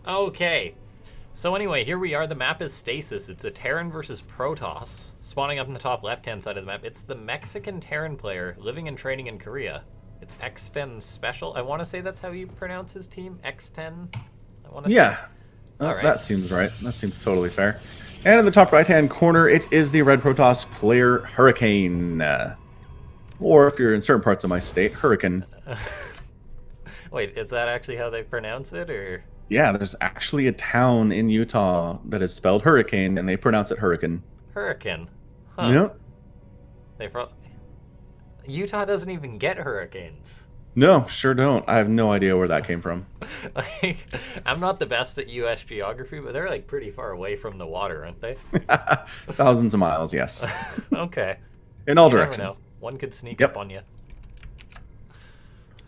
Okay. So anyway, here we are. The map is Stasis. It's a Terran versus Protoss. Spawning up in the top left-hand side of the map. It's the Mexican Terran player living and training in Korea. It's X10 SpeCial. I want to say that's how you pronounce his team. X10. I want to say. Yeah. Right. That seems right. That seems totally fair. And in the top right-hand corner, it is the Red Protoss player Hurricane. Or if you're in certain parts of my state, Hurricane. Wait, is that actually how they pronounce it, or? Yeah, there's actually a town in Utah that is spelled Hurricane, and they pronounce it Hurricane. Hurricane. Huh. Yep. Utah doesn't even get hurricanes. No, sure don't. I have no idea where that came from. Like, I'm not the best at U.S. geography, but they're like pretty far away from the water, aren't they? Thousands of miles, yes. Okay. In all You directions. never know. One could sneak Yep. up on you.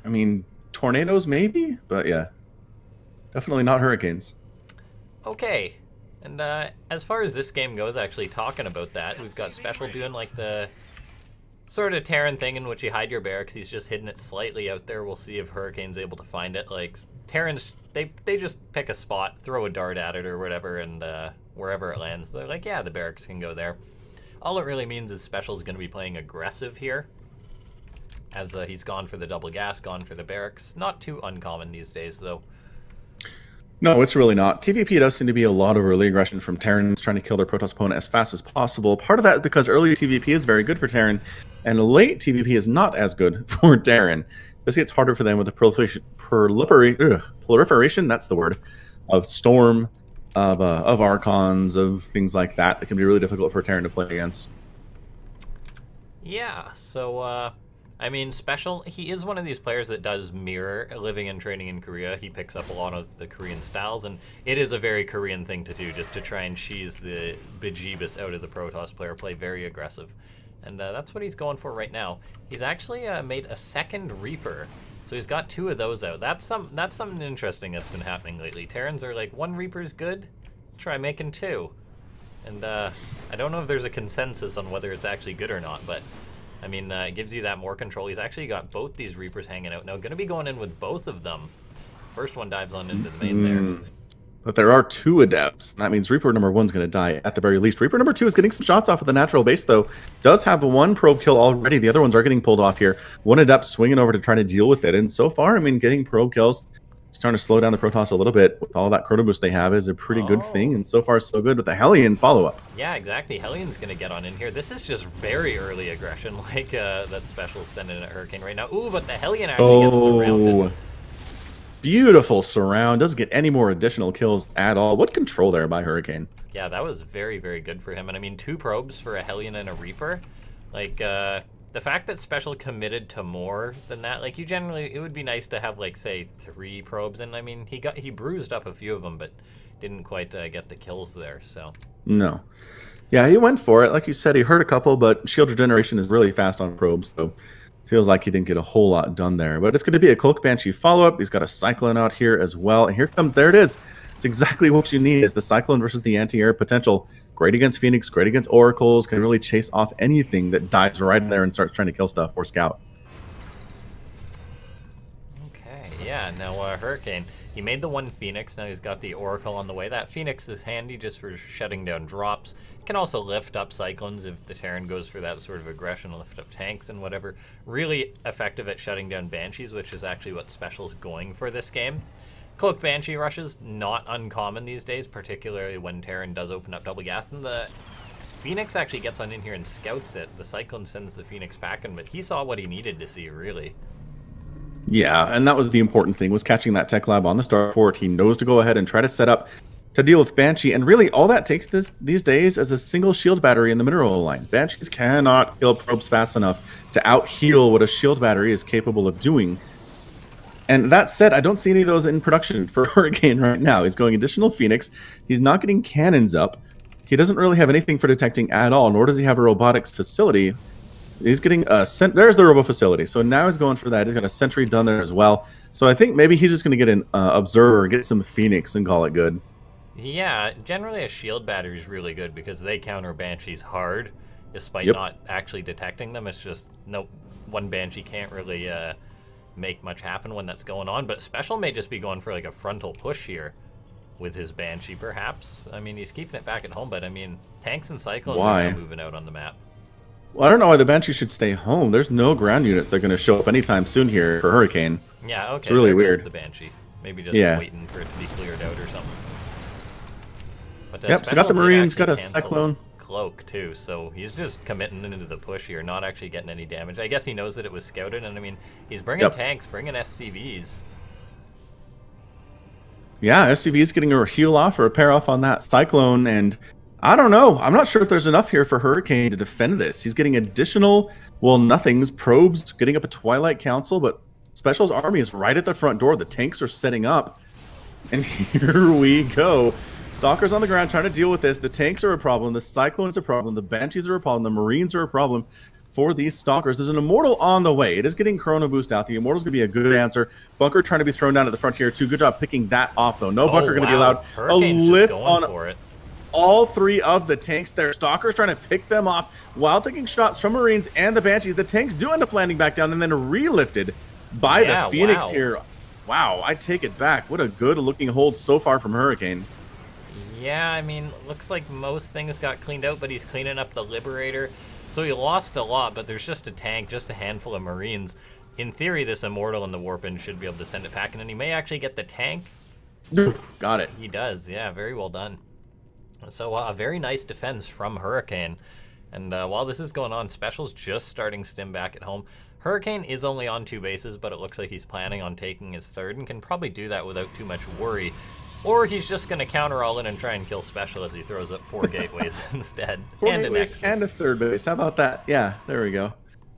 I mean, tornadoes maybe, but yeah. Definitely not hurricanes. Okay. And as far as this game goes, actually talking about that, we've got SpeCial doing like the sort of Terran thing in which you hide your barracks. He's just hidden it slightly out there. We'll see if Hurricane's able to find it. Like, Terrans, they just pick a spot, throw a dart at it or whatever, and wherever it lands, they're like, yeah, the barracks can go there. All it really means is SpeCial's going to be playing aggressive here, as he's gone for the double gas, gone for the barracks. Not too uncommon these days, though. No, it's really not. TvP does seem to be a lot of early aggression from Terrans trying to kill their Protoss opponent as fast as possible. Part of that because early TvP is very good for Terran, and late TvP is not as good for Terran. This gets harder for them with the proliferation, that's the word, of Storm, of Archons, of things like that. It can be really difficult for Terran to play against. Yeah, so, I mean, SpeCial, he is one of these players that does mirror living and training in Korea. He picks up a lot of the Korean styles, and it is a very Korean thing to do, just to try and cheese the bejeebus out of the Protoss player, play very aggressive. And that's what he's going for right now. He's actually made a second Reaper, so he's got 2 of those out. That's something interesting that's been happening lately. Terrans are like, 1 Reaper's good, try making 2. And I don't know if there's a consensus on whether it's actually good or not, but I mean, it gives you that more control. He's actually got both these Reapers hanging out now. Going to be going in with both of them. First one dives on into the main there. But there are 2 Adepts. That means Reaper number 1's going to die at the very least. Reaper number 2 is getting some shots off of the natural base, though. Does have 1 probe kill already. The other ones are getting pulled off here. 1 Adept swinging over to try to deal with it. And so far, I mean, getting probe kills, starting to slow down the Protoss a little bit with all that chrono boost they have is a pretty good thing. And so far, so good with the Hellion follow-up. Yeah, exactly. Hellion's going to get on in here. This is just very early aggression, like that SpeCial's sending at Hurricane right now. Ooh, but the Hellion actually gets surrounded. Beautiful surround. Doesn't get any more additional kills at all. What control there by Hurricane. Yeah, that was very, very good for him. And I mean, 2 probes for a Hellion and a Reaper. Like, the fact that SpeCial committed to more than that, like, you generally, it would be nice to have, like, say, 3 probes. And I mean, he bruised up a few of them, but didn't quite get the kills there, so. No. Yeah, he went for it. Like you said, he hurt a couple, but shield regeneration is really fast on probes, so feels like he didn't get a whole lot done there. But it's going to be a Cloak Banshee follow-up. He's got a Cyclone out here as well. And here comes, there it is. It's exactly what you need, is the Cyclone versus the anti-air potential. Great against Phoenix, great against Oracles, can really chase off anything that dives right in there and starts trying to kill stuff or scout. Okay, yeah, now Hurricane. He made the 1 Phoenix, now he's got the Oracle on the way. That Phoenix is handy just for shutting down drops. Can also lift up Cyclones if the Terran goes for that sort of aggression, lift up tanks and whatever. Really effective at shutting down Banshees, which is actually what SpeCial's going for this game. Cloak Banshee rushes, not uncommon these days, particularly when Terran does open up double gas. And the Phoenix actually gets on in here and scouts it. The Cyclone sends the Phoenix packing, but he saw what he needed to see, really. Yeah, and that was the important thing, was catching that tech lab on the starport. He knows to go ahead and try to set up to deal with Banshee, and really all that takes these days is a single shield battery in the mineral line. Banshees cannot kill probes fast enough to out-heal what a shield battery is capable of doing. And that said, I don't see any of those in production for Hurricane right now. He's going additional Phoenix. He's not getting cannons up. He doesn't really have anything for detecting at all, nor does he have a robotics facility. He's getting a there's the robo facility. So now he's going for that. He's got a sentry done there as well. So I think maybe he's just going to get an observer, get some Phoenix, and call it good. Yeah, generally a shield battery is really good because they counter Banshees hard, despite not actually detecting them. It's just, nope, 1 Banshee can't really make much happen when that's going on. But SpeCial may just be going for like a frontal push here. with his Banshee, perhaps. I mean, he's keeping it back at home, but I mean, tanks and cyclones Why? are now moving out on the map. Well, I don't know why the Banshee should stay home. There's no ground units that are going to show up anytime soon here for Hurricane. Yeah, okay. It's really there weird. goes the Banshee. Maybe just Yeah. waiting for it to be cleared out or something. But, Yep, so got the Special did Marines, actually got a cancel Cyclone. Cloak too, so he's just committing into the push here, not actually getting any damage. I guess he knows that it was scouted, and I mean, he's bringing tanks, bringing SCVs. Yeah, SCV is getting a heal off or a pair off on that Cyclone, and I don't know. I'm not sure if there's enough here for Hurricane to defend this. He's getting additional, well, nothings, probes, getting up a Twilight Council, but Special's army is right at the front door. The tanks are setting up, and here we go. Stalkers on the ground trying to deal with this. The tanks are a problem. The Cyclone is a problem. The Banshees are a problem. The Marines are a problem for these Stalkers. There's an Immortal on the way. It is getting Chrono Boost out. The Immortal's going to be a good answer. Bunker trying to be thrown down at the front here, too. Good job picking that off, though. No Bunker going to be allowed. Hurricane's a lift just going on for it. all three of the tanks there. Stalkers trying to pick them off while taking shots from Marines and the Banshees. The tanks do end up landing back down and then relifted by the Phoenix here. Wow, I take it back. What a good-looking hold so far from Hurricane. Yeah, I mean, looks like most things got cleaned out, but he's cleaning up the Liberator. So he lost a lot, but there's just a tank, just a handful of Marines. In theory, this Immortal in the Warpin should be able to send it packing, and he may actually get the tank. Got it. He does, yeah, very well done. So a very nice defense from Hurricane. And while this is going on, Special's just starting stim back at home. Hurricane is only on 2 bases, but it looks like he's planning on taking his 3rd and can probably do that without too much worry. Or he's just going to counter all in and try and kill Special as he throws up 4 gateways instead. 4 and gateways and a 3rd base. How about that? Yeah, there we go.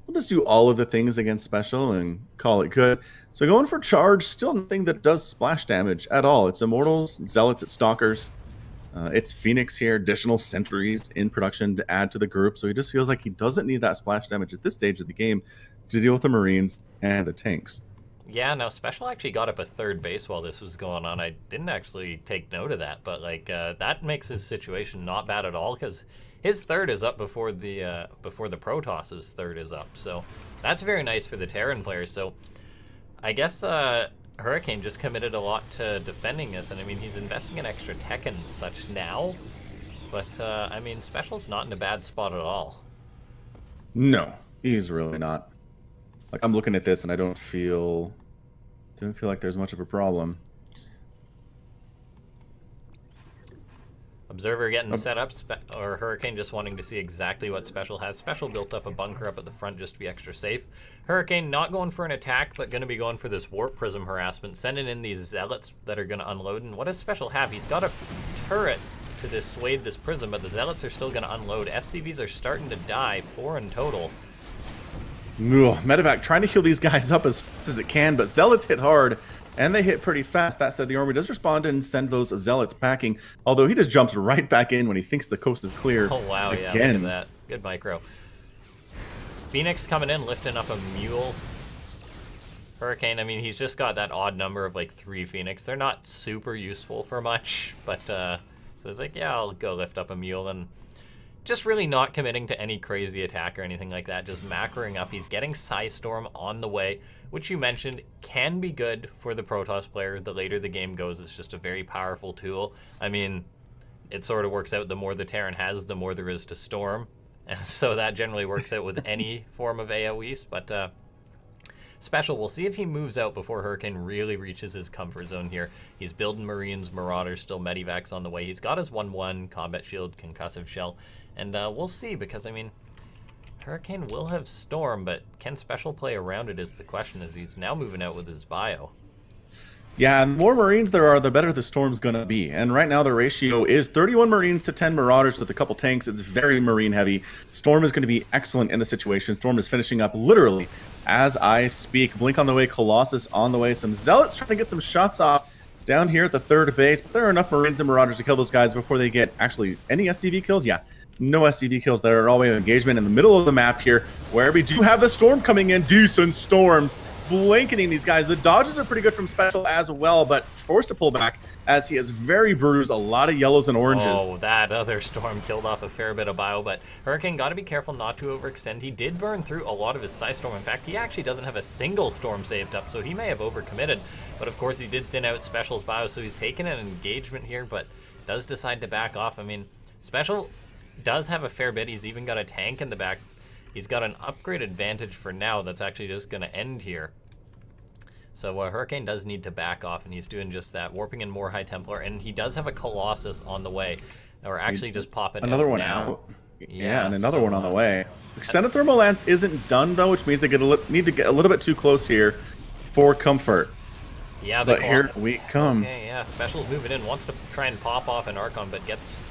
We'll just do all of the things against Special and call it good. So going for charge, still nothing that does splash damage at all. It's Immortals, Zealots, it's Stalkers. It's Phoenix here, additional sentries in production to add to the group. So he just feels like he doesn't need that splash damage at this stage of the game to deal with the Marines and the tanks. Yeah, now Special actually got up a 3rd base while this was going on. I didn't actually take note of that, but like that makes his situation not bad at all because his 3rd is up before the Protoss's 3rd is up. So that's very nice for the Terran players. So I guess Hurricane just committed a lot to defending this, and I mean he's investing in extra tech and such now. But I mean Special's not in a bad spot at all. No, he's really not. Like I'm looking at this and I don't feel like there's much of a problem. Observer getting set up, or Hurricane just wanting to see exactly what Special has. Special built up a bunker up at the front just to be extra safe. Hurricane not going for an attack, but going to be going for this Warp Prism harassment, sending in these Zealots that are going to unload. And what does Special have? He's got a turret to dissuade this Prism, but the Zealots are still going to unload. SCVs are starting to die, 4 in total. Ugh, Medevac trying to heal these guys up as fast as it can, but Zealots hit hard, and they hit pretty fast. That said, the army does respond and send those Zealots packing, although he just jumps right back in when he thinks the coast is clear. Oh, wow, again. Yeah, look at that. Good micro. Phoenix coming in, lifting up a Mule. Hurricane, I mean, he's just got that odd number of, like, 3 Phoenix. They're not super useful for much, but, so it's like, yeah, I'll go lift up a Mule, and just really not committing to any crazy attack or anything like that, just macroing up. He's getting Psystorm on the way, which you mentioned can be good for the Protoss player. The later the game goes, it's just a very powerful tool. I mean, it sort of works out the more the Terran has, the more there is to storm. And so that generally works out with any form of AoEs, but Special, we'll see if he moves out before Hurricane really reaches his comfort zone here. He's building Marines, Marauders, still Medivacs on the way. He's got his 1-1, Combat Shield, Concussive Shell, and we'll see, because, I mean, Hurricane will have Storm, but can Special play around it is the question, as he's now moving out with his bio. Yeah, and the more Marines there are, the better the Storm's going to be. And right now the ratio is 31 Marines to 10 Marauders with a couple tanks. It's very Marine heavy. Storm is going to be excellent in the situation. Storm is finishing up literally as I speak. Blink on the way, Colossus on the way. Some Zealots trying to get some shots off down here at the 3rd base. But there are enough Marines and Marauders to kill those guys before they get actually any SCV kills. Yeah, no SCV kills there at all. We have engagement in the middle of the map here where we do have the Storm coming in. Decent Storms blanketing these guys. The dodges are pretty good from Special as well, but forced to pull back as he has very bruised a lot of yellows and oranges. Oh, that other storm killed off a fair bit of bio, but Hurricane got to be careful not to overextend. He did burn through a lot of his Psy Storm. In fact, he actually doesn't have a single storm saved up, so he may have overcommitted. But of course, he did thin out Special's bio, so he's taken an engagement here, but does decide to back off. I mean, Special does have a fair bit. He's even got a tank in the back. He's got an upgrade advantage for now that's actually just going to end here. So Hurricane does need to back off, and he's doing just that, warping in more High Templar, and he does have a Colossus on the way, or actually just popping another one now. out. Yeah, and another one on the way. Extended Thermal Lance isn't done though, which means they need to get a little bit too close here for comfort. Yeah, but here we come. Okay, yeah, Special's moving in, wants to try and pop off an Archon, but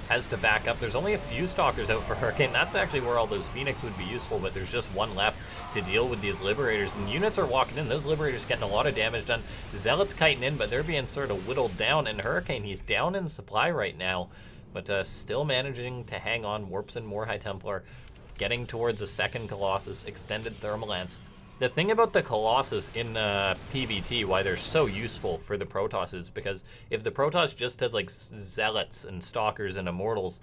has to back up. There's only a few Stalkers out for Hurricane. That's actually where all those Phoenix would be useful, but there's just one left to deal with these Liberators. And units are walking in. Those Liberators getting a lot of damage done. Zealots kiting in, but they're being sort of whittled down. And Hurricane, he's down in supply right now, but still managing to hang on. Warps in more High Templar, getting towards a second Colossus, extended Thermal Lance. The thing about the Colossus in PvT, why they're so useful for the Protoss, is because if the Protoss just has like Zealots and Stalkers and Immortals,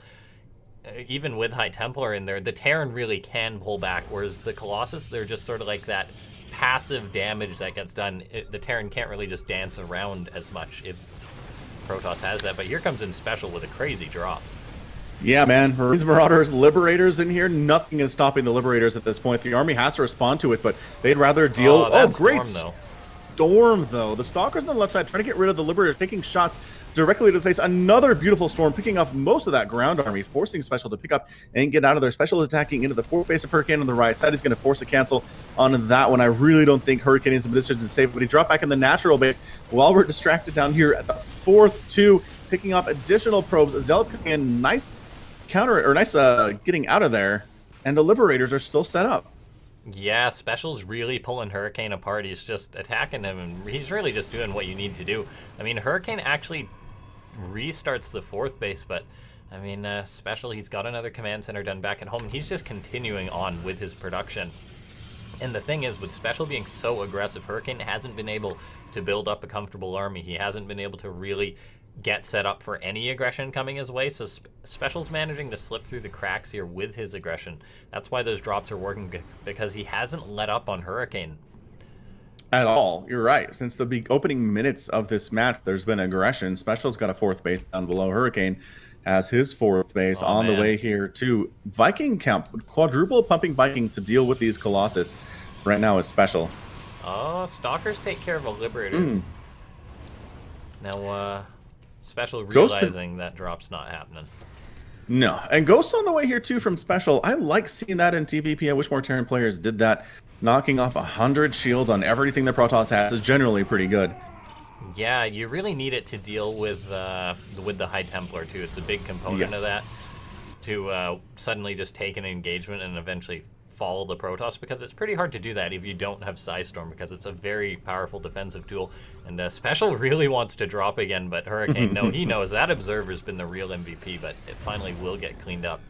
even with High Templar in there, the Terran really can pull back, whereas the Colossus, they're just sort of like that passive damage that gets done. The Terran can't really just dance around as much if Protoss has that, but here comes in Special with a crazy drop. Yeah, man. Marines, Marauders, Liberators in here. Nothing is stopping the Liberators at this point. The army has to respond to it, but they'd rather deal... Oh, great Storm, though. The Stalkers on the left side trying to get rid of the Liberators, taking shots directly to the face. Another beautiful Storm, picking off most of that ground army, forcing Special to pick up and get out of there. Special is attacking into the fourth base of Hurricane on the right side. He's going to force a cancel on that one. I really don't think Hurricane is in a position to save, but he dropped back in the natural base while we're distracted down here at the fourth two, picking off additional probes. Zealots coming in, nice counter, or nice getting out of there, and the Liberators are still set up. Yeah, Special's really pulling Hurricane apart. He's just attacking him, and he's really just doing what you need to do. I mean, Hurricane actually restarts the fourth base, but I mean, Special, he's got another command center done back at home, and he's just continuing on with his production. And the thing is, with Special being so aggressive, Hurricane hasn't been able to build up a comfortable army. He hasn't been able to really get set up for any aggression coming his way, so Special's managing to slip through the cracks here with his aggression. That's why those drops are working, because he hasn't let up on Hurricane. At all. You're right. Since the opening minutes of this match, there's been aggression. Special's got a fourth base down below. Hurricane has his fourth base the way here too. Viking camp, quadruple pumping Vikings to deal with these Colossus right now is Special. Oh, Stalkers take care of a Liberator. Now, Special realizing that drop's not happening. No, and Ghosts on the way here too from Special. I like seeing that in TvP. I wish more Terran players did that. Knocking off 100 shields on everything the Protoss has is generally pretty good. Yeah, you really need it to deal with the High Templar too. It's a big component of that, to suddenly just take an engagement and eventually follow the Protoss, because it's pretty hard to do that if you don't have Psystorm, because it's a very powerful defensive tool. And Special really wants to drop again, but Hurricane, no, he knows that Observer's been the real MVP, but it finally will get cleaned up.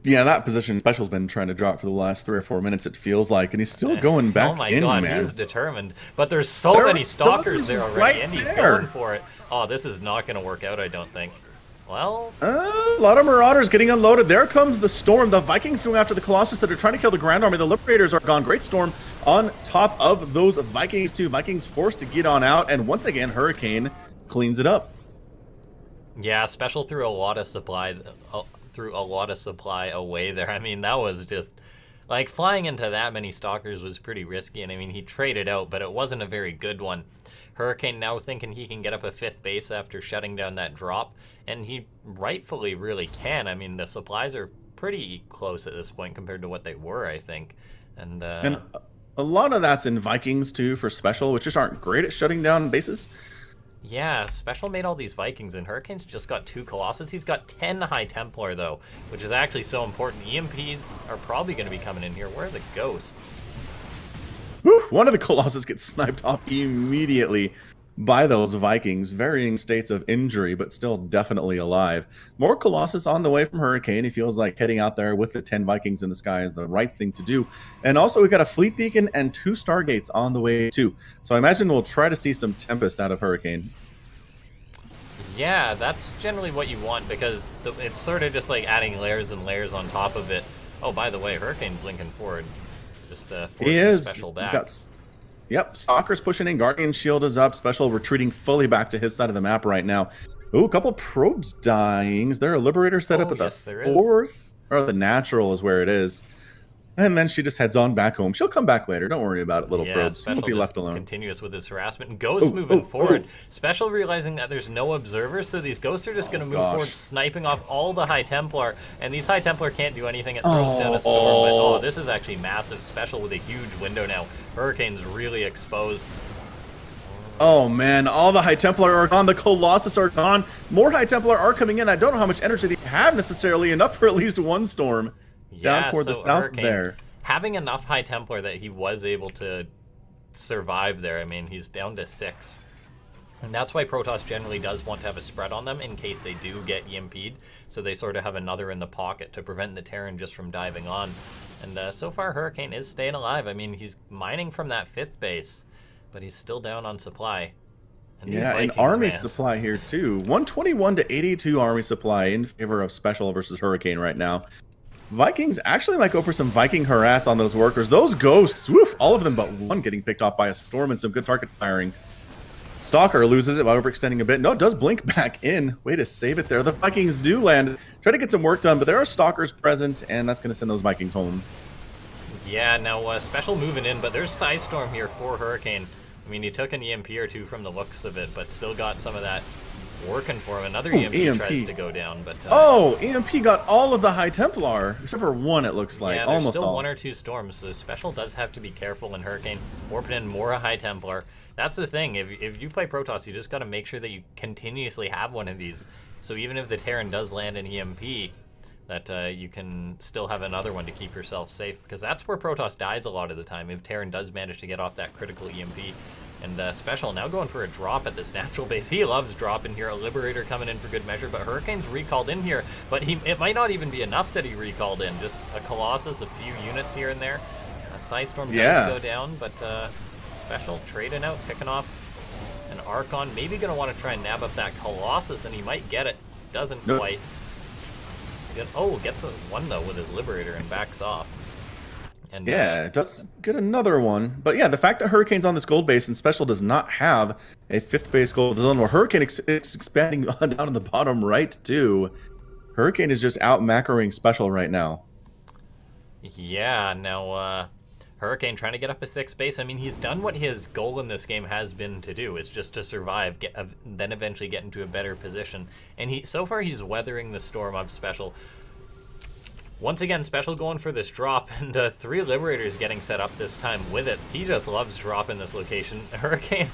Yeah, that position Special's been trying to drop for the last 3 or 4 minutes, it feels like, and he's still going back in, Oh my god, man. He's determined. But there's so many Stalkers there already, and he's going for it. Oh, this is not going to work out, I don't think. Well, a lot of Marauders getting unloaded. There comes the Storm. The Vikings going after the Colossus that are trying to kill the Grand Army. The Liberators are gone. Great Storm on top of those Vikings too. Vikings forced to get on out, and once again, Hurricane cleans it up. Yeah, Special threw a lot of supply away there. I mean, that was just like flying into that many Stalkers was pretty risky, and I mean, he traded out, but it wasn't a very good one. Hurricane now thinking he can get up a 5th base after shutting down that drop, and he rightfully really can. I mean, the supplies are pretty close at this point compared to what they were, I think. And a lot of that's in Vikings too for Special, which just aren't great at shutting down bases. Yeah, Special made all these Vikings, and Hurricane's just got 2 Colossus. He's got 10 High Templar, though, which is actually so important. EMPs are probably going to be coming in here. Where are the Ghosts? Whew, one of the Colossus gets sniped off immediately by those Vikings. Varying states of injury, but still definitely alive. More Colossus on the way from Hurricane. He feels like heading out there with the 10 Vikings in the sky is the right thing to do. And also, we've got a Fleet Beacon and 2 Stargates on the way too. So I imagine we'll try to see some Tempest out of Hurricane. Yeah, that's generally what you want because it's sort of just like adding layers and layers on top of it. Oh, by the way, Hurricane blinking forward. Just forcing Special back. He's got, yep, Stalker's pushing in. Guardian Shield is up. Special retreating fully back to his side of the map right now. Ooh, a couple probes dying. Is there a Liberator set up at the fourth? Or the Natural is where it is. And then she just heads on back home. She'll come back later. Don't worry about it, little probes. Won't be left alone. Continuous with his harassment. And Ghost moving forward. Special realizing that there's no observers, so these Ghosts are just going to move forward, sniping off all the High Templar. And these High Templar can't do anything. It throws down a storm. But this is actually massive. Special with a huge window now. Hurricane's really exposed. Oh man, all the High Templar are gone. The Colossus are gone. More High Templar are coming in. I don't know how much energy they have necessarily. Enough for at least one storm. Down toward the south Hurricane, there. Having enough High Templar that he was able to survive there. I mean, he's down to 6. And that's why Protoss generally does want to have a spread on them in case they do get EMP'd. So they sort of have another in the pocket to prevent the Terran just from diving on. And so far, Hurricane is staying alive. I mean, he's mining from that 5th base, but he's still down on supply. And yeah, Vikings, and army supply here too. 121 to 82 army supply in favor of Special versus Hurricane right now. Vikings actually might go for some Viking harass on those workers. Those Ghosts, woof, all of them but one getting picked off by a storm and some good target firing. Stalker loses it by overextending a bit. No, it does blink back in. Way to save it there. The Vikings do land. Try to get some work done, but there are Stalkers present, and that's going to send those Vikings home. Yeah, now Special moving in, but there's Psystorm here for Hurricane. I mean, he took an EMP or two from the looks of it, but still got some of that working for him. Another EMP tries to go down, but EMP got all of the High Templar except for one. It looks like there's almost still all. 1 or 2 storms. So Special does have to be careful in Hurricane. Warping in more High Templar. That's the thing. If you play Protoss, you just got to make sure that you continuously have one of these. So even if the Terran does land an EMP, that you can still have another one to keep yourself safe, because that's where Protoss dies a lot of the time. If Terran does manage to get off that critical EMP. And Special now going for a drop at this natural base. He loves dropping here. A Liberator coming in for good measure, but Hurricane's recalled in here. But it might not even be enough that he recalled in. Just a Colossus, a few units here and there. A Psystorm does go down, but Special trading out, picking off an Archon. Maybe going to want to try and nab up that Colossus, and he might get it. Doesn't quite. Gets one though with his Liberator and backs off. And, yeah, it does get another one. But yeah, the fact that Hurricane's on this gold base and Special does not have a 5th base gold zone, where Hurricane is expanding down in the bottom right too. Hurricane is just out macroing Special right now. Yeah, now Hurricane trying to get up a 6th base. I mean, he's done what his goal in this game has been to do. It's just to survive, then eventually get into a better position. And so far he's weathering the storm of Special. Once again, Special going for this drop, and 3 Liberators getting set up this time with it. He just loves dropping this location. Hurricane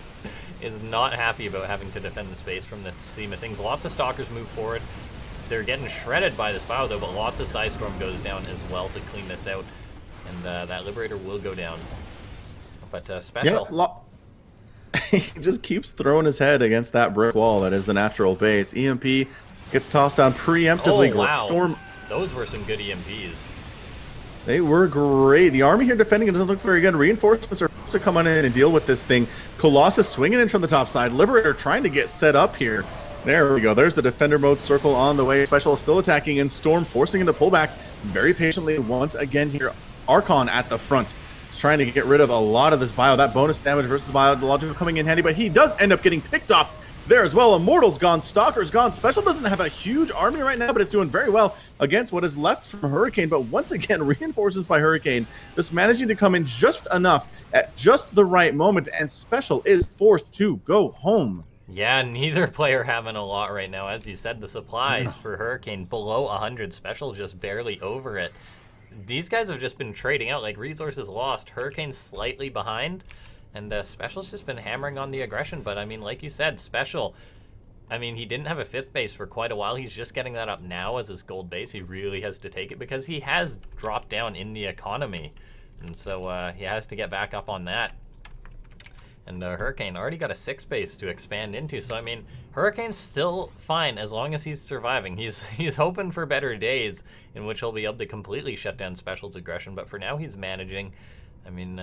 is not happy about having to defend the space from this seam of things. Lots of Stalkers move forward. They're getting shredded by this bio, though, but lots of Psystorm goes down as well to clean this out. And that Liberator will go down. But Special... Yeah, he just keeps throwing his head against that brick wall that is the natural base. EMP gets tossed down preemptively. Oh, wow. Storm... Those were some good EMPs. They were great. The army here defending it doesn't look very good. Reinforcements are supposed to come on in and deal with this thing. Colossus swinging in from the top side. Liberator trying to get set up here. There we go. There's the defender mode circle on the way. Special still attacking, and Storm forcing him to pull back very patiently once again here. Archon at the front. He's trying to get rid of a lot of this bio. That bonus damage versus biological coming in handy, but he does end up getting picked off there as well. Immortal's gone, Stalker's gone. Special doesn't have a huge army right now, but it's doing very well against what is left from Hurricane. But once again, reinforcements by Hurricane, just managing to come in just enough at just the right moment, and Special is forced to go home. Yeah, neither player having a lot right now. As you said, the supplies for Hurricane below 100, Special just barely over it. These guys have just been trading out, like resources lost. Hurricane's slightly behind. And Special's just been hammering on the aggression, but I mean, like you said, Special, I mean, he didn't have a 5th base for quite a while. He's just getting that up now as his gold base. He really has to take it because he has dropped down in the economy. And so he has to get back up on that. And Hurricane already got a 6th base to expand into. So, I mean, Hurricane's still fine as long as he's surviving. He's hoping for better days in which he'll be able to completely shut down Special's aggression. But for now, he's managing. I mean...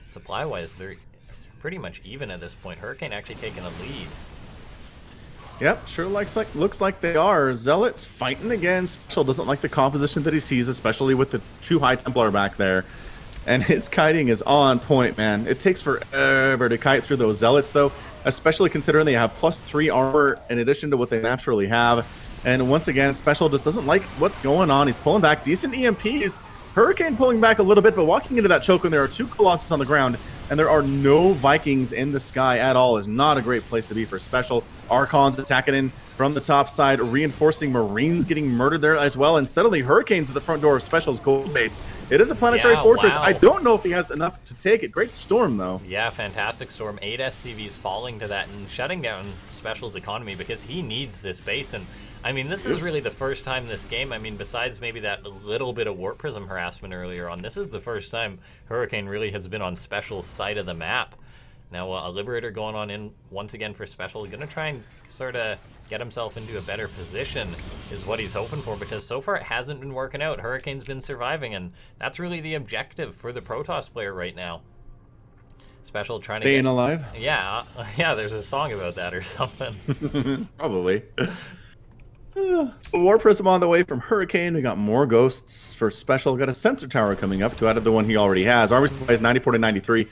supply-wise, they're pretty much even at this point. Hurricane actually taking a lead. Yep, sure looks like they are. Zealots fighting again. SpeCial doesn't like the composition that he sees, especially with the 2 High Templar back there. And his kiting is on point, man. It takes forever to kite through those Zealots, though, especially considering they have +3 armor in addition to what they naturally have. And once again, SpeCial just doesn't like what's going on. He's pulling back decent EMPs. Hurricane pulling back a little bit, but walking into that choke when there are 2 Colossus on the ground and there are no Vikings in the sky at all is not a great place to be for SpeCial. Archons attacking in from the top side, reinforcing Marines getting murdered there as well, and suddenly Hurricane's at the front door of SpeCial's gold base. It is a planetary fortress. Wow. I don't know if he has enough to take it. Great storm, though. Yeah, fantastic storm. 8 SCVs falling to that and shutting down SpeCial's economy because he needs this base. And I mean, this is really the first time this game, I mean, besides maybe that little bit of Warp Prism harassment earlier on, this is the first time Hurricane really has been on SpeCial's side of the map. Now, a Liberator going on in once again for SpeCial, going to try and sort of get himself into a better position is what he's hoping for, because so far it hasn't been working out. Hurricane's been surviving, and that's really the objective for the Protoss player right now. SpeCial trying to stay alive? Yeah, yeah, there's a song about that or something. Probably. War Prism on the way from Hurricane. We got more ghosts for SpeCial. Got a sensor tower coming up to add to the one he already has. Army supply is 94 to 93.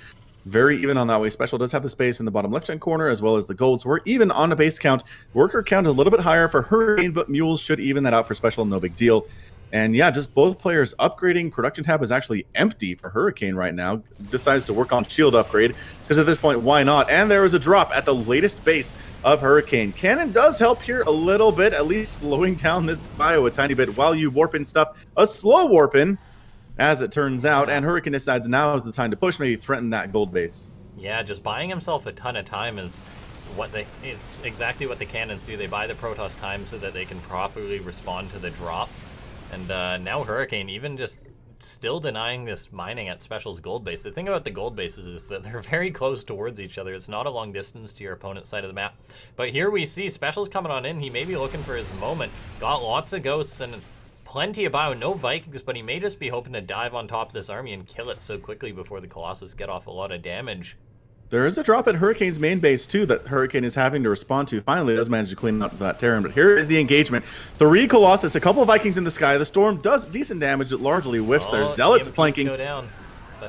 Very even on that way. SpeCial does have the space in the bottom left-hand corner as well as the gold. So we're even on a base count. Worker count a little bit higher for Hurricane, but Mules should even that out for SpeCial. No big deal. And yeah, just both players upgrading. Production tab is actually empty for Hurricane right now. Decides to work on shield upgrade because at this point, why not? And there is a drop at the latest base of Hurricane. Cannon does help here a little bit, at least slowing down this bio a tiny bit while you warp in stuff. A slow warp in, as it turns out, and Hurricane decides now is the time to push, maybe threaten that gold base. Yeah, just buying himself a ton of time is it's exactly what the cannons do. They buy the Protoss time so that they can properly respond to the drop. And now Hurricane even just still denying this mining at SpeCial's gold base. The thing about the gold bases is that they're very close towards each other. It's not a long distance to your opponent's side of the map. But here we see SpeCial's coming on in. He may be looking for his moment. Got lots of ghosts and plenty of bio. No Vikings, but he may just be hoping to dive on top of this army and kill it so quickly before the Colossus get off a lot of damage. There is a drop at Hurricane's main base, too, that Hurricane is having to respond to. Finally, it does manage to clean up that Terran, but here is the engagement. 3 Colossus, a couple of Vikings in the sky. The storm does decent damage. It largely whiffs. There's Zealots flanking. Go down.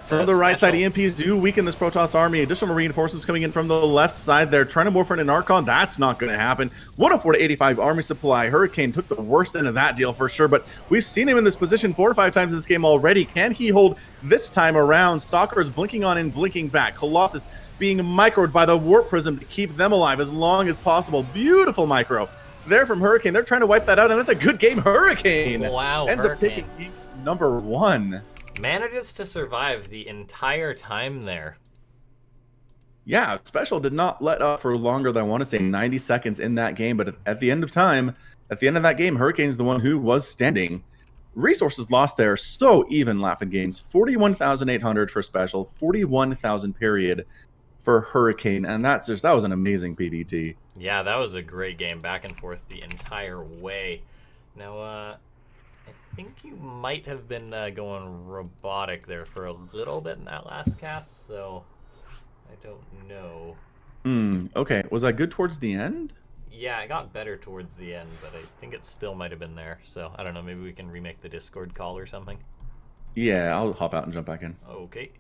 From the right side, EMPs do weaken this Protoss army. Additional reinforcements coming in from the left side there. Trying to morph in an Archon. That's not going to happen. 104 to 85 army supply. Hurricane took the worst end of that deal for sure, but we've seen him in this position 4 or 5 times in this game already. Can he hold this time around? Stalkers blinking on and blinking back. Colossus being microed by the Warp Prism to keep them alive as long as possible. Beautiful micro there from Hurricane. They're trying to wipe that out, and that's a good game. Hurricane ends up taking game number 1. Manages to survive the entire time there. Yeah, SpeCial did not let up for longer than I want to say 90 seconds in that game, but at the end of that game, Hurricane's the one who was standing. Resources lost there, so even, Laughing Games. 41,800 for SpeCial, 41,000 period for Hurricane, and that was an amazing PvT. Yeah, that was a great game, back and forth the entire way. Now, I think you might have been going robotic there for a little bit in that last cast, so I don't know. Okay, was that good towards the end? Yeah, it got better towards the end, but I think it still might have been there. So, I don't know, maybe we can remake the Discord call or something. Yeah, I'll hop out and jump back in. Okay.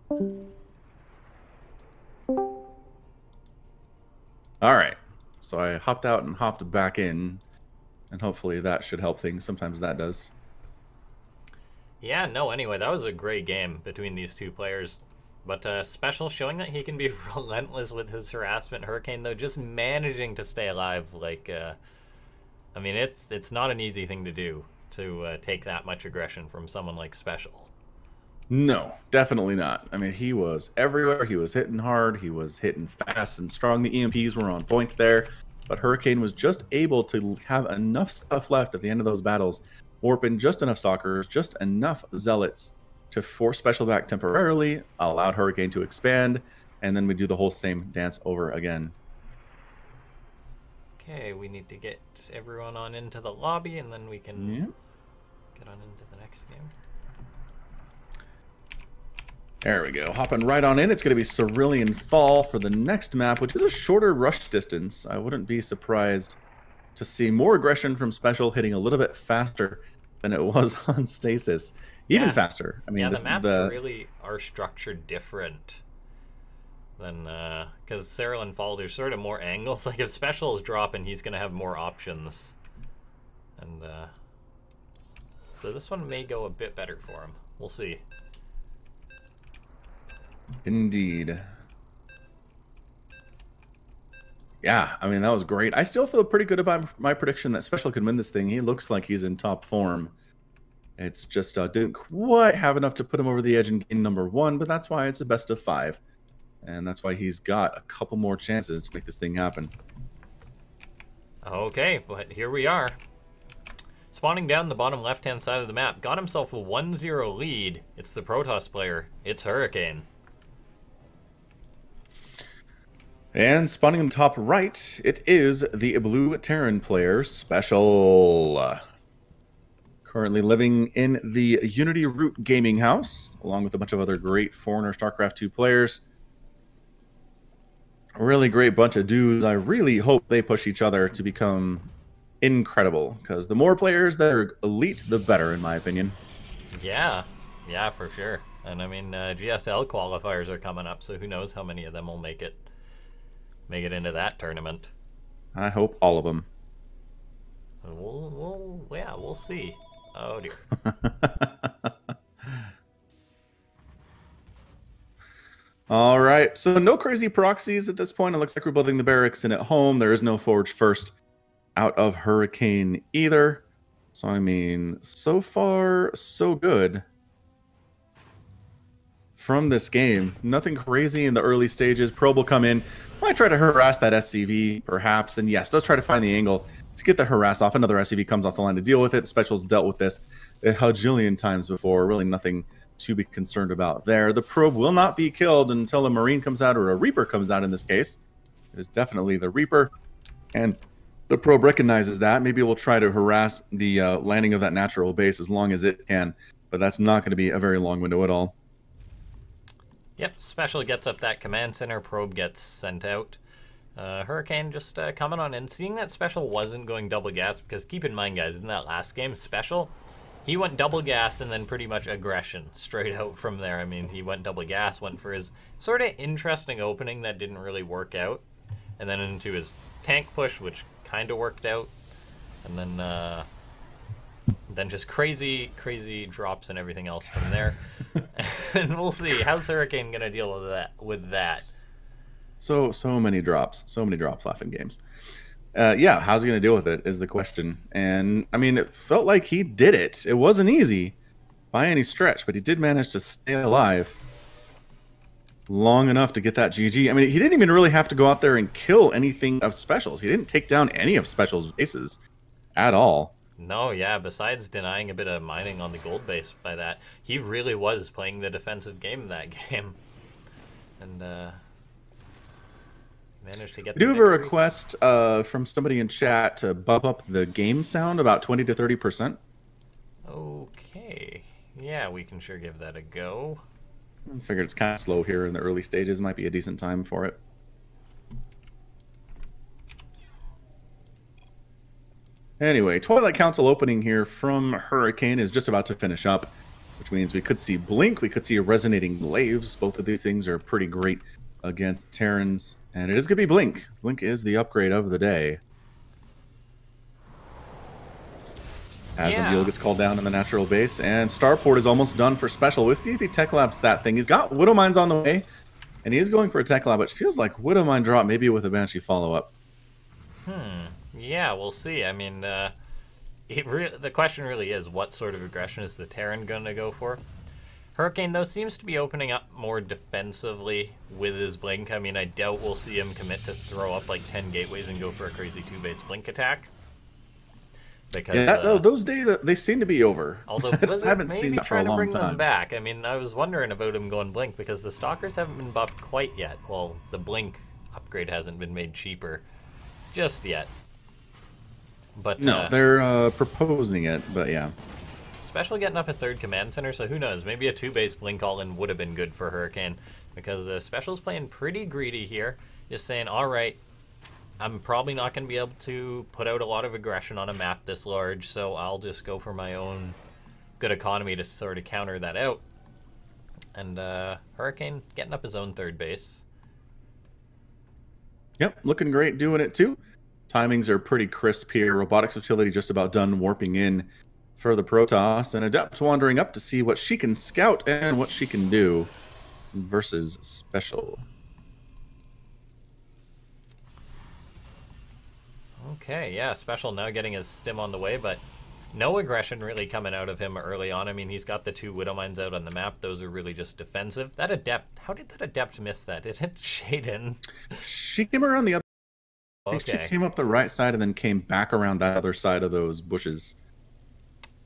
Alright, so I hopped out and hopped back in, and hopefully that should help things. Sometimes that does. Yeah, no, anyway, that was a great game between these two players. But SpeCial showing that he can be relentless with his harassment. Hurricane, though, just managing to stay alive. Like, I mean, it's not an easy thing to do, to take that much aggression from someone like SpeCial. No, definitely not. I mean, he was everywhere. He was hitting hard. He was hitting fast and strong. The EMPs were on point there. But Hurricane was just able to have enough stuff left at the end of those battles. Warp in just enough Stalkers, just enough Zealots to force SpeCial back temporarily, allowed Hurricane to expand, and then we do the whole same dance over again. Okay, we need to get everyone on into the lobby, and then we can get on into the next game. There we go. Hopping right on in. It's going to be Cerulean Fall for the next map, which is a shorter rush distance. I wouldn't be surprised to see more aggression from SpeCial, hitting a little bit faster than it was on Stasis. Even faster. I mean, yeah, the maps really are structured different than because Cerulean Fall, there's sort of more angles. Like if SpeCial is dropping, he's gonna have more options, and so this one may go a bit better for him. We'll see. Indeed. Yeah, I mean, that was great. I still feel pretty good about my prediction that SpeCial can win this thing. He looks like he's in top form. It's just didn't quite have enough to put him over the edge in game number 1, but that's why it's a best of 5. And that's why he's got a couple more chances to make this thing happen. Okay, but here we are. Spawning down the bottom left-hand side of the map. Got himself a 1-0 lead. It's the Protoss player. It's Hurricane. And spawning in top right, it is the blue Terran player, SpeCial. Currently living in the Unity Root Gaming House, along with a bunch of other great Foreigner StarCraft 2 players. A really great bunch of dudes. I really hope they push each other to become incredible, because the more players that are elite, the better, in my opinion. Yeah, for sure. And I mean, GSL qualifiers are coming up, so who knows how many of them will make it into that tournament. I hope all of them. We'll see. Oh dear. All right, so no crazy proxies at this point. It looks like we're building the barracks in at home. There is no Forge First out of Hurricane either. So, I mean, so far, so good from this game. Nothing crazy in the early stages. Probe will come in. Might try to harass that SCV, perhaps. And yes, does try to find the angle to get the harass off. Another SCV comes off the line to deal with it. SpeCial's dealt with this a hajillion times before. Really nothing to be concerned about there. The probe will not be killed until a Marine comes out, or a Reaper comes out in this case. It is definitely the Reaper. And the probe recognizes that. Maybe it will try to harass the landing of that natural base as long as it can. But that's not going to be a very long window at all. Yep, SpeCial gets up that command center, probe gets sent out. Hurricane just coming on in, seeing that SpeCial wasn't going double gas, because keep in mind, guys, in that last game, SpeCial, he went double gas and then pretty much aggression straight out from there. I mean, he went double gas, went for his sort of interesting opening that didn't really work out, and then into his tank push, which kind of worked out, and then just crazy drops and everything else from there. And we'll see. How's Hurricane gonna deal with that? So many drops left in games. Yeah, how's he gonna deal with it is the question. And I mean, it felt like he did it. It wasn't easy by any stretch, but he did manage to stay alive long enough to get that GG. I mean, he didn't even really have to go out there and kill anything of SpeCial's. He didn't take down any of SpeCial's bases at all. No, yeah, besides denying a bit of mining on the gold base by that, he really was playing the defensive game in that game. And managed to get the I do have a victory. request from somebody in chat to bump up the game sound about 20 to 30%. Okay. Yeah, we can sure give that a go. I figured it's kind of slow here in the early stages. Might be a decent time for it. Anyway, Twilight Council opening here from Hurricane is just about to finish up, which means we could see Blink, we could see a Resonating Glaives. Both of these things are pretty great against Terrans, and it is going to be Blink. Blink is the upgrade of the day. As a deal gets called down in the natural base, and Starport is almost done for SpeCial. We'll see if he tech labs that thing. He's got Widow Mines on the way, and he is going for a tech lab, which feels like Widow Mine drop, maybe with a Banshee follow-up. Yeah, we'll see. I mean, the question really is, what sort of aggression is the Terran going to go for? Hurricane, though, seems to be opening up more defensively with his Blink. I mean, I doubt we'll see him commit to throw up like 10 gateways and go for a crazy 2-base Blink attack. Because, yeah, those days, they seem to be over. Although Blizzard haven't may seen be that for a trying to long bring time. them back. I mean, I was wondering about him going Blink because the Stalkers haven't been buffed quite yet. Well, the Blink upgrade hasn't been made cheaper just yet. But no, they're proposing it, but yeah. SpeCial getting up a 3rd command center, so who knows? Maybe a 2-base Blink all-in would have been good for Hurricane, because SpeCial's playing pretty greedy here, just saying, all right, I'm probably not going to be able to put out a lot of aggression on a map this large, so I'll just go for my own good economy to sort of counter that out. And Hurricane getting up his own third base. Yep, looking great doing it too. Timings are pretty crisp here. Robotics Utility just about done warping in for the Protoss, and Adept wandering up to see what she can scout and what she can do versus SpeCial. Okay, yeah, SpeCial now getting his stim on the way, but no aggression really coming out of him early on. I mean, he's got the 2 Widow Mines out on the map. Those are really just defensive. That Adept, how did that Adept miss that? Did it shade in? She came around the other. I think she came up the right side and then came back around that other side of those bushes.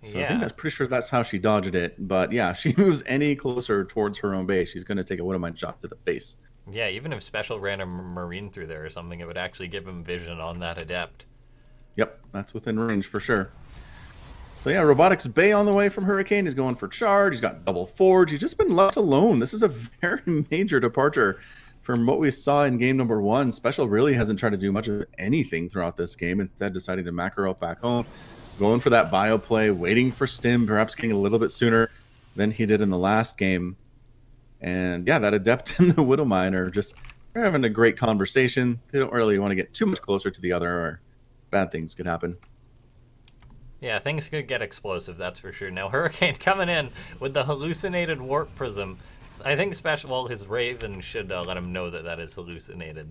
So yeah. I think that's pretty sure that's how she dodged it. But yeah, if she moves any closer towards her own base, she's going to take a Widow Mine shot to the face. Yeah, even if SpeCial ran a Marine through there or something, it would actually give him vision on that Adept. Yep, that's within range for sure. So yeah, Robotics Bay on the way from Hurricane. He's going for charge. He's got double forge. He's just been left alone. This is a very major departure from what we saw in game number 1. SpeCial really hasn't tried to do much of anything throughout this game, instead deciding to macro up back home, going for that bio play, waiting for stim, perhaps getting a little bit sooner than he did in the last game. And yeah, that Adept and the Widow Mine are just having a great conversation. They don't really want to get too much closer to the other, or bad things could happen. Yeah, things could get explosive, that's for sure. Now, Hurricane coming in with the hallucinated warp prism. I think well, his Raven should let him know that that is hallucinated.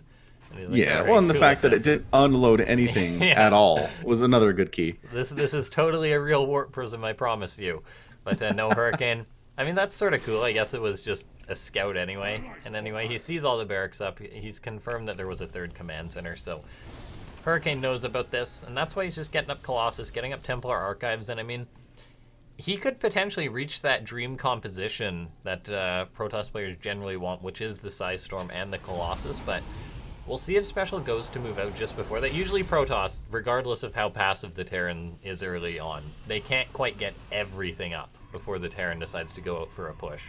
And like, yeah, well, and the fact that it didn't unload anything at all was another good key. This is totally a real warp prism, I promise you. But no Hurricane. I mean, that's sort of cool. I guess it was just a scout anyway. And anyway, he sees all the barracks up. He's confirmed that there was a 3rd command center, so Hurricane knows about this, and that's why he's just getting up Colossus, getting up Templar Archives, and I mean, he could potentially reach that dream composition that Protoss players generally want, which is the Size Storm and the Colossus, but we'll see if SpeCial goes to move out just before that. Usually Protoss, regardless of how passive the Terran is early on, they can't quite get everything up before the Terran decides to go out for a push.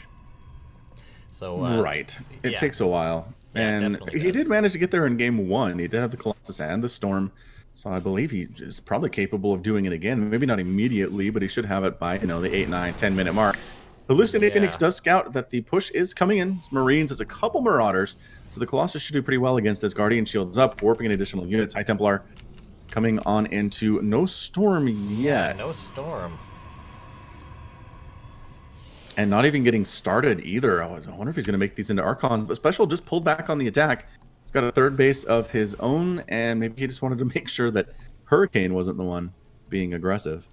So right. It takes a while. Yeah, and he did manage to get there in game 1. He did have the Colossus and the Storm. So I believe he is probably capable of doing it again. Maybe not immediately, but he should have it by, the 8, 9, 10 minute mark. Hallucinated Phoenix does scout that the push is coming in. It's Marines, it's a couple Marauders. So the Colossus should do pretty well against this. Guardian Shield's up, warping in additional units. High Templar coming on into no Storm yet. Yeah, no Storm. And not even getting started either. I wonder if he's going to make these into Archons. But SpeCial just pulled back on the attack. He's got a 3rd base of his own, and maybe he just wanted to make sure that Hurricane wasn't the one being aggressive.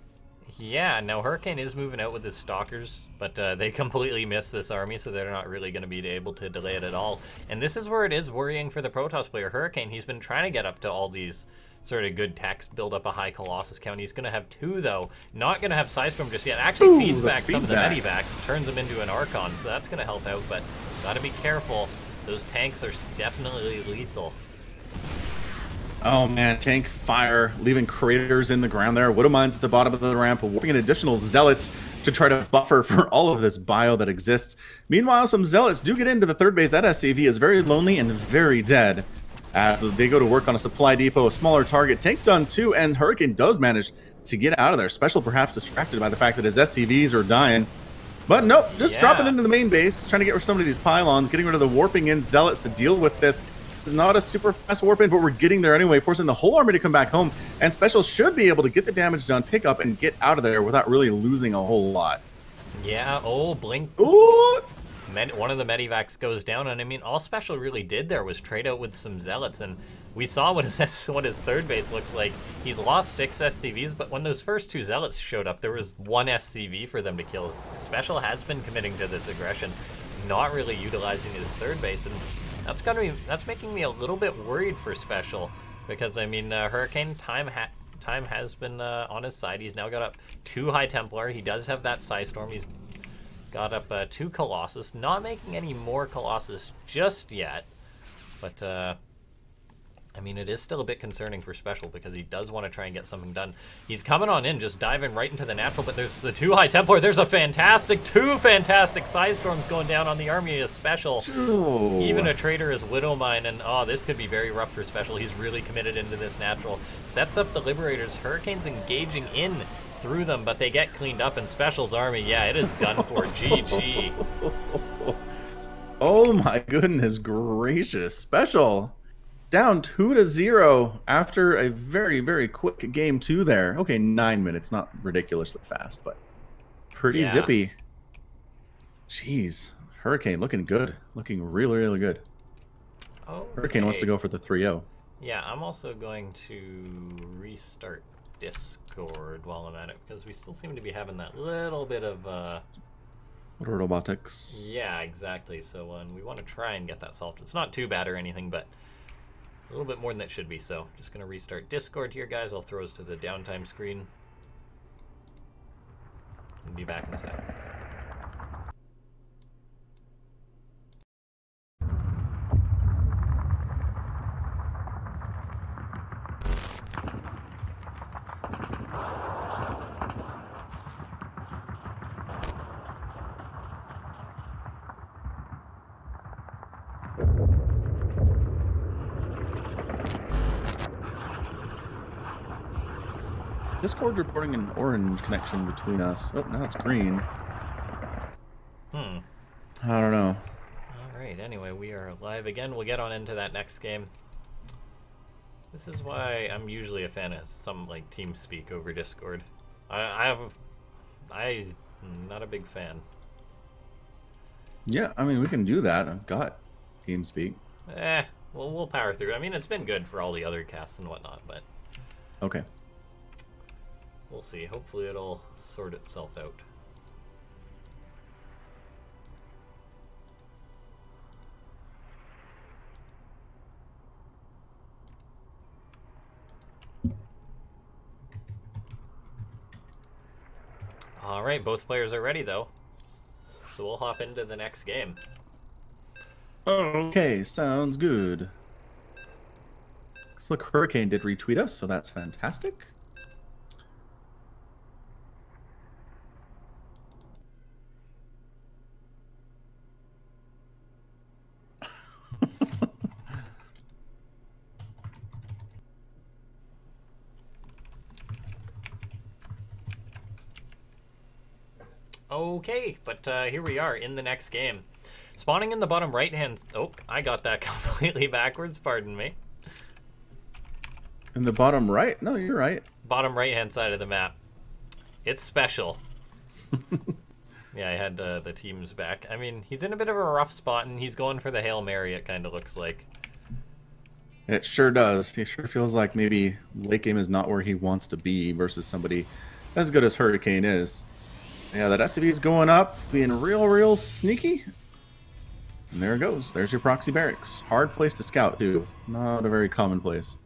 Yeah, now Hurricane is moving out with his Stalkers, but they completely miss this army, so they're not really going to be able to delay it at all. And this is where it is worrying for the Protoss player. Hurricane, he's been trying to get up to all these sort of good techs, build up a high Colossus count. He's going to have 2, though. Not going to have Sidestorm just yet. Actually feeds back some of the Medivacs, turns them into an Archon, so that's going to help out, but got to be careful. Those tanks are definitely lethal. Oh man, tank fire, leaving craters in the ground there. Widow Mines at the bottom of the ramp, warping in additional Zealots to try to buffer for all of this bio that exists. Meanwhile, some Zealots do get into the 3rd base. That SCV is very lonely and very dead as they go to work on a supply depot, a smaller target. Tank done too, and Hurricane does manage to get out of there. SpeCial perhaps distracted by the fact that his SCVs are dying. But nope, just dropping into the main base, trying to get rid of some of these pylons, getting rid of the warping in Zealots to deal with this. It's not a super fast warp in, but we're getting there anyway, forcing the whole army to come back home. And SpeCial should be able to get the damage done, pick up, and get out of there without really losing a whole lot. Yeah, blink. Ooh! One of the Medivacs goes down, and I mean, all SpeCial really did there was trade out with some Zealots, and we saw what his 3rd base looks like. He's lost 6 SCVs, but when those first 2 Zealots showed up, there was 1 SCV for them to kill. SpeCial has been committing to this aggression, not really utilizing his 3rd base, and that's making me a little bit worried for SpeCial, because I mean, Hurricane time has been on his side. He's now got up 2 High Templar. He does have that Size Storm. He's got up 2 Colossus, not making any more Colossus just yet, but I mean, it is still a bit concerning for Special because he does want to try and get something done. He's coming on in, just diving right into the natural, but there's the 2 high Templar. There's a two fantastic Side Storms going down on the army of Special. Oh. Even a traitor is Widowmine, and oh, this could be very rough for Special. He's really committed into this natural. Sets up the Liberators. Hurricane's engaging in through them, but they get cleaned up, and Special's army, yeah, it is done for. GG. Oh my goodness gracious. Special down 2-0 after a very, very quick game 2 there. Okay, 9 minutes, not ridiculously fast, but pretty zippy. Jeez, Hurricane looking good, looking really, really good. Okay. Hurricane wants to go for the 3-0. Yeah, I'm also going to restart Discord while I'm at it, because we still seem to be having that little bit of robotics. Yeah, exactly. So we want to try and get that solved. It's not too bad or anything, but a little bit more than that should be. So just going to restart Discord here, guys. I'll throw us to the downtime screen. And be back in a sec. Discord's reporting an orange connection between us. Oh, now it's green. I don't know. All right, anyway, we are live again. We'll get on into that next game. This is why I'm usually a fan of some like TeamSpeak over Discord. I'm not a big fan. Yeah, I mean, we can do that. I've got TeamSpeak. Well, we'll power through. I mean, it's been good for all the other casts and whatnot, but... Okay. We'll see. Hopefully it'll sort itself out. All right, both players are ready though. So we'll hop into the next game. Okay, sounds good. Looks like Hurricane did retweet us, so that's fantastic. Okay, but here we are in the next game. Spawning in the bottom right hand... Oh, I got that completely backwards, pardon me. In the bottom right? No, you're right. Bottom right hand side of the map. It's Special. Yeah, I had the teams back. I mean, he's in a bit of a rough spot, and he's going for the Hail Mary, it kind of looks like. It sure does. He sure feels like maybe late game is not where he wants to be versus somebody as good as Hurricane is. Yeah, that SCV's going up, being real sneaky. And there it goes. There's your proxy barracks. Hard place to scout, too. Not a very common place.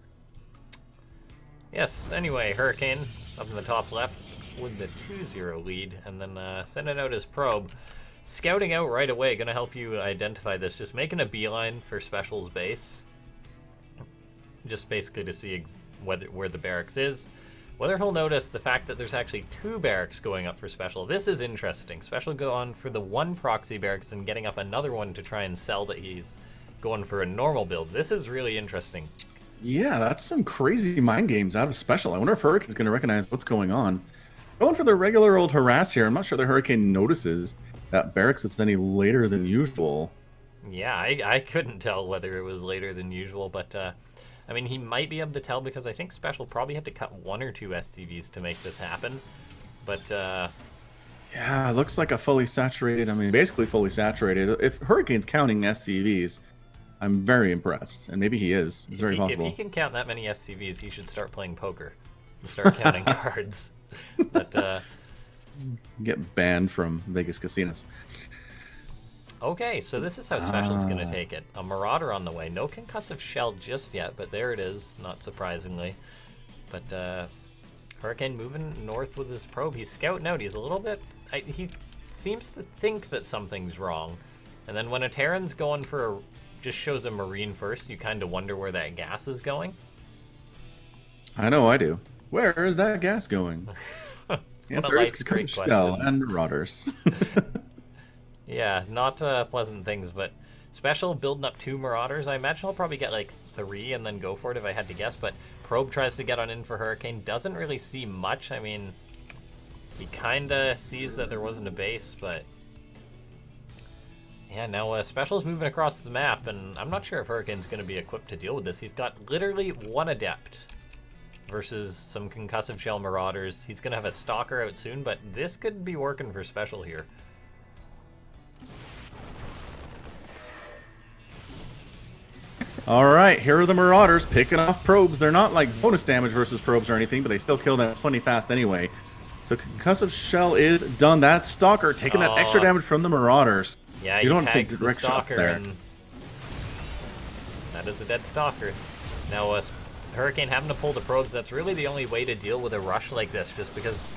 Yes, anyway, Hurricane up in the top left with the 2-0 lead, and then sending out his probe. Scouting out right away, gonna help you identify this. Just making a beeline for Special's base. Just basically to see where the barracks is. Whether he'll notice the fact that there's actually 2 barracks going up for Special. This is interesting. Special go on for the 1 proxy barracks and getting up another one to try and sell that he's going for a normal build. This is really interesting. Yeah, that's some crazy mind games out of Special. I wonder if Hurricane's going to recognize what's going on. Going for the regular old harass here. I'm not sure the Hurricane notices that barracks is any later than usual. Yeah, I couldn't tell whether it was later than usual, but... I mean, he might be able to tell because I think Special probably had to cut 1 or 2 SCVs to make this happen. But, yeah, it looks like a fully saturated, I mean, basically fully saturated. If Hurricane's counting SCVs, I'm very impressed. And maybe he is. It's very possible. If he can count that many SCVs, he should start playing poker and start counting cards. But, get banned from Vegas casinos. Okay, so this is how Special's going to take it. A Marauder on the way. No concussive shell just yet, but there it is, not surprisingly. But Hurricane moving north with his probe. He's scouting out. He's a little bit... he seems to think that something's wrong. And then when a Terran's going for just shows a Marine first, you kind of wonder where that gas is going. I know I do. Where is that gas going? The answer is because of Shell and Marauders. Yeah, not pleasant things, but SpeCial building up 2 Marauders. I imagine he'll probably get like 3 and then go for it if I had to guess, but Probe tries to get on in for Hurricane. Doesn't really see much. I mean, he kind of sees that there wasn't a base, but... Yeah, now SpeCial's moving across the map, and I'm not sure if Hurricane's going to be equipped to deal with this. He's got literally 1 Adept versus some Concussive Shell Marauders. He's going to have a Stalker out soon, but this could be working for SpeCial here. All right, here are the Marauders picking off probes. They're not like bonus damage versus probes or anything, but they still kill them plenty fast anyway. So Concussive Shell is done. That Stalker taking that extra damage from the Marauders. Yeah, you don't take direct shots there. And that is a dead Stalker. Now, Hurricane having to pull the probes, that's really the only way to deal with a rush like this, just because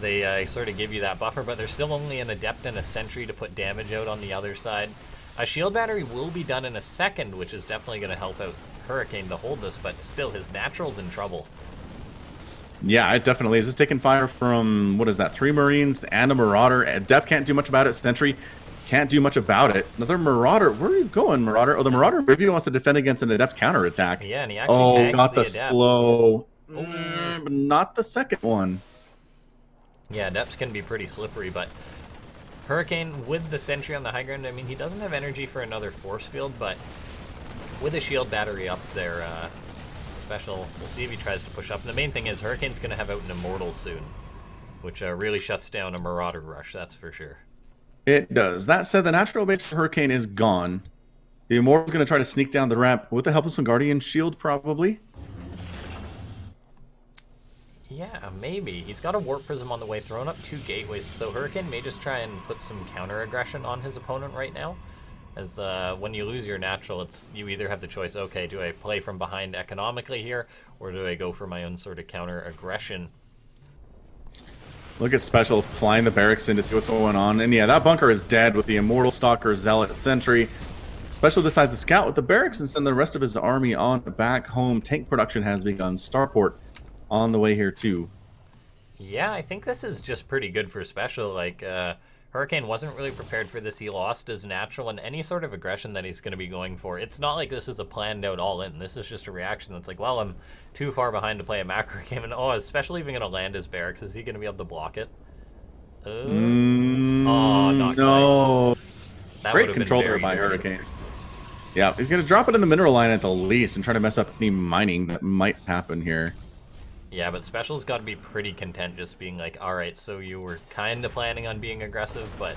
they sort of give you that buffer, but there's still only an Adept and a Sentry to put damage out on the other side. A Shield Battery will be done in a second, which is definitely going to help out Hurricane to hold this, but still, his Natural's in trouble. Yeah, it definitely is. It's taking fire from, what is that, 3 Marines and a Marauder. Adept can't do much about it. Sentry can't do much about it. Another Marauder. Where are you going, Marauder? Oh, the Marauder maybe wants to defend against an Adept counterattack. Yeah, and he actually got the Adept. slow. But not the second one. Yeah, Adepts can be pretty slippery, but Hurricane with the Sentry on the high ground, I mean, he doesn't have energy for another force field, but with a Shield Battery up there, SpeCial, we'll see if he tries to push up. And the main thing is Hurricane's going to have out an Immortal soon, which really shuts down a Marauder rush, that's for sure. It does. That said, the natural base for Hurricane is gone. The Immortal's going to try to sneak down the ramp with the help of some Guardian Shield, probably. Yeah, maybe. He's got a Warp Prism on the way, throwing up 2 gateways, so Hurricane may just try and put some counter-aggression on his opponent right now. As when you lose your natural, you either have the choice, okay, do I play from behind economically here, or do I go for my own sort of counter-aggression? Look at SpeCial flying the barracks in to see what's going on. And yeah, that bunker is dead with the Immortal, Stalker, Zealot, Sentry. SpeCial decides to scout with the barracks and send the rest of his army on back home. Tank production has begun. Starport on the way here too. Yeah, I think this is just pretty good for SpeCial. Like, Hurricane wasn't really prepared for this. He lost his natural and any sort of aggression that he's going to be going for. It's not like this is a planned out all-in. This is just a reaction that's like, well, I'm too far behind to play a macro game. And, oh, is SpeCial even going to land his barracks? Is he going to be able to block it? Oh, not no. That Great control there by Hurricane. Yeah, he's going to drop it in the mineral line at the least and try to mess up any mining that might happen here. Yeah, but SpeCial's got to be pretty content just being like, all right, so you were kind of planning on being aggressive, but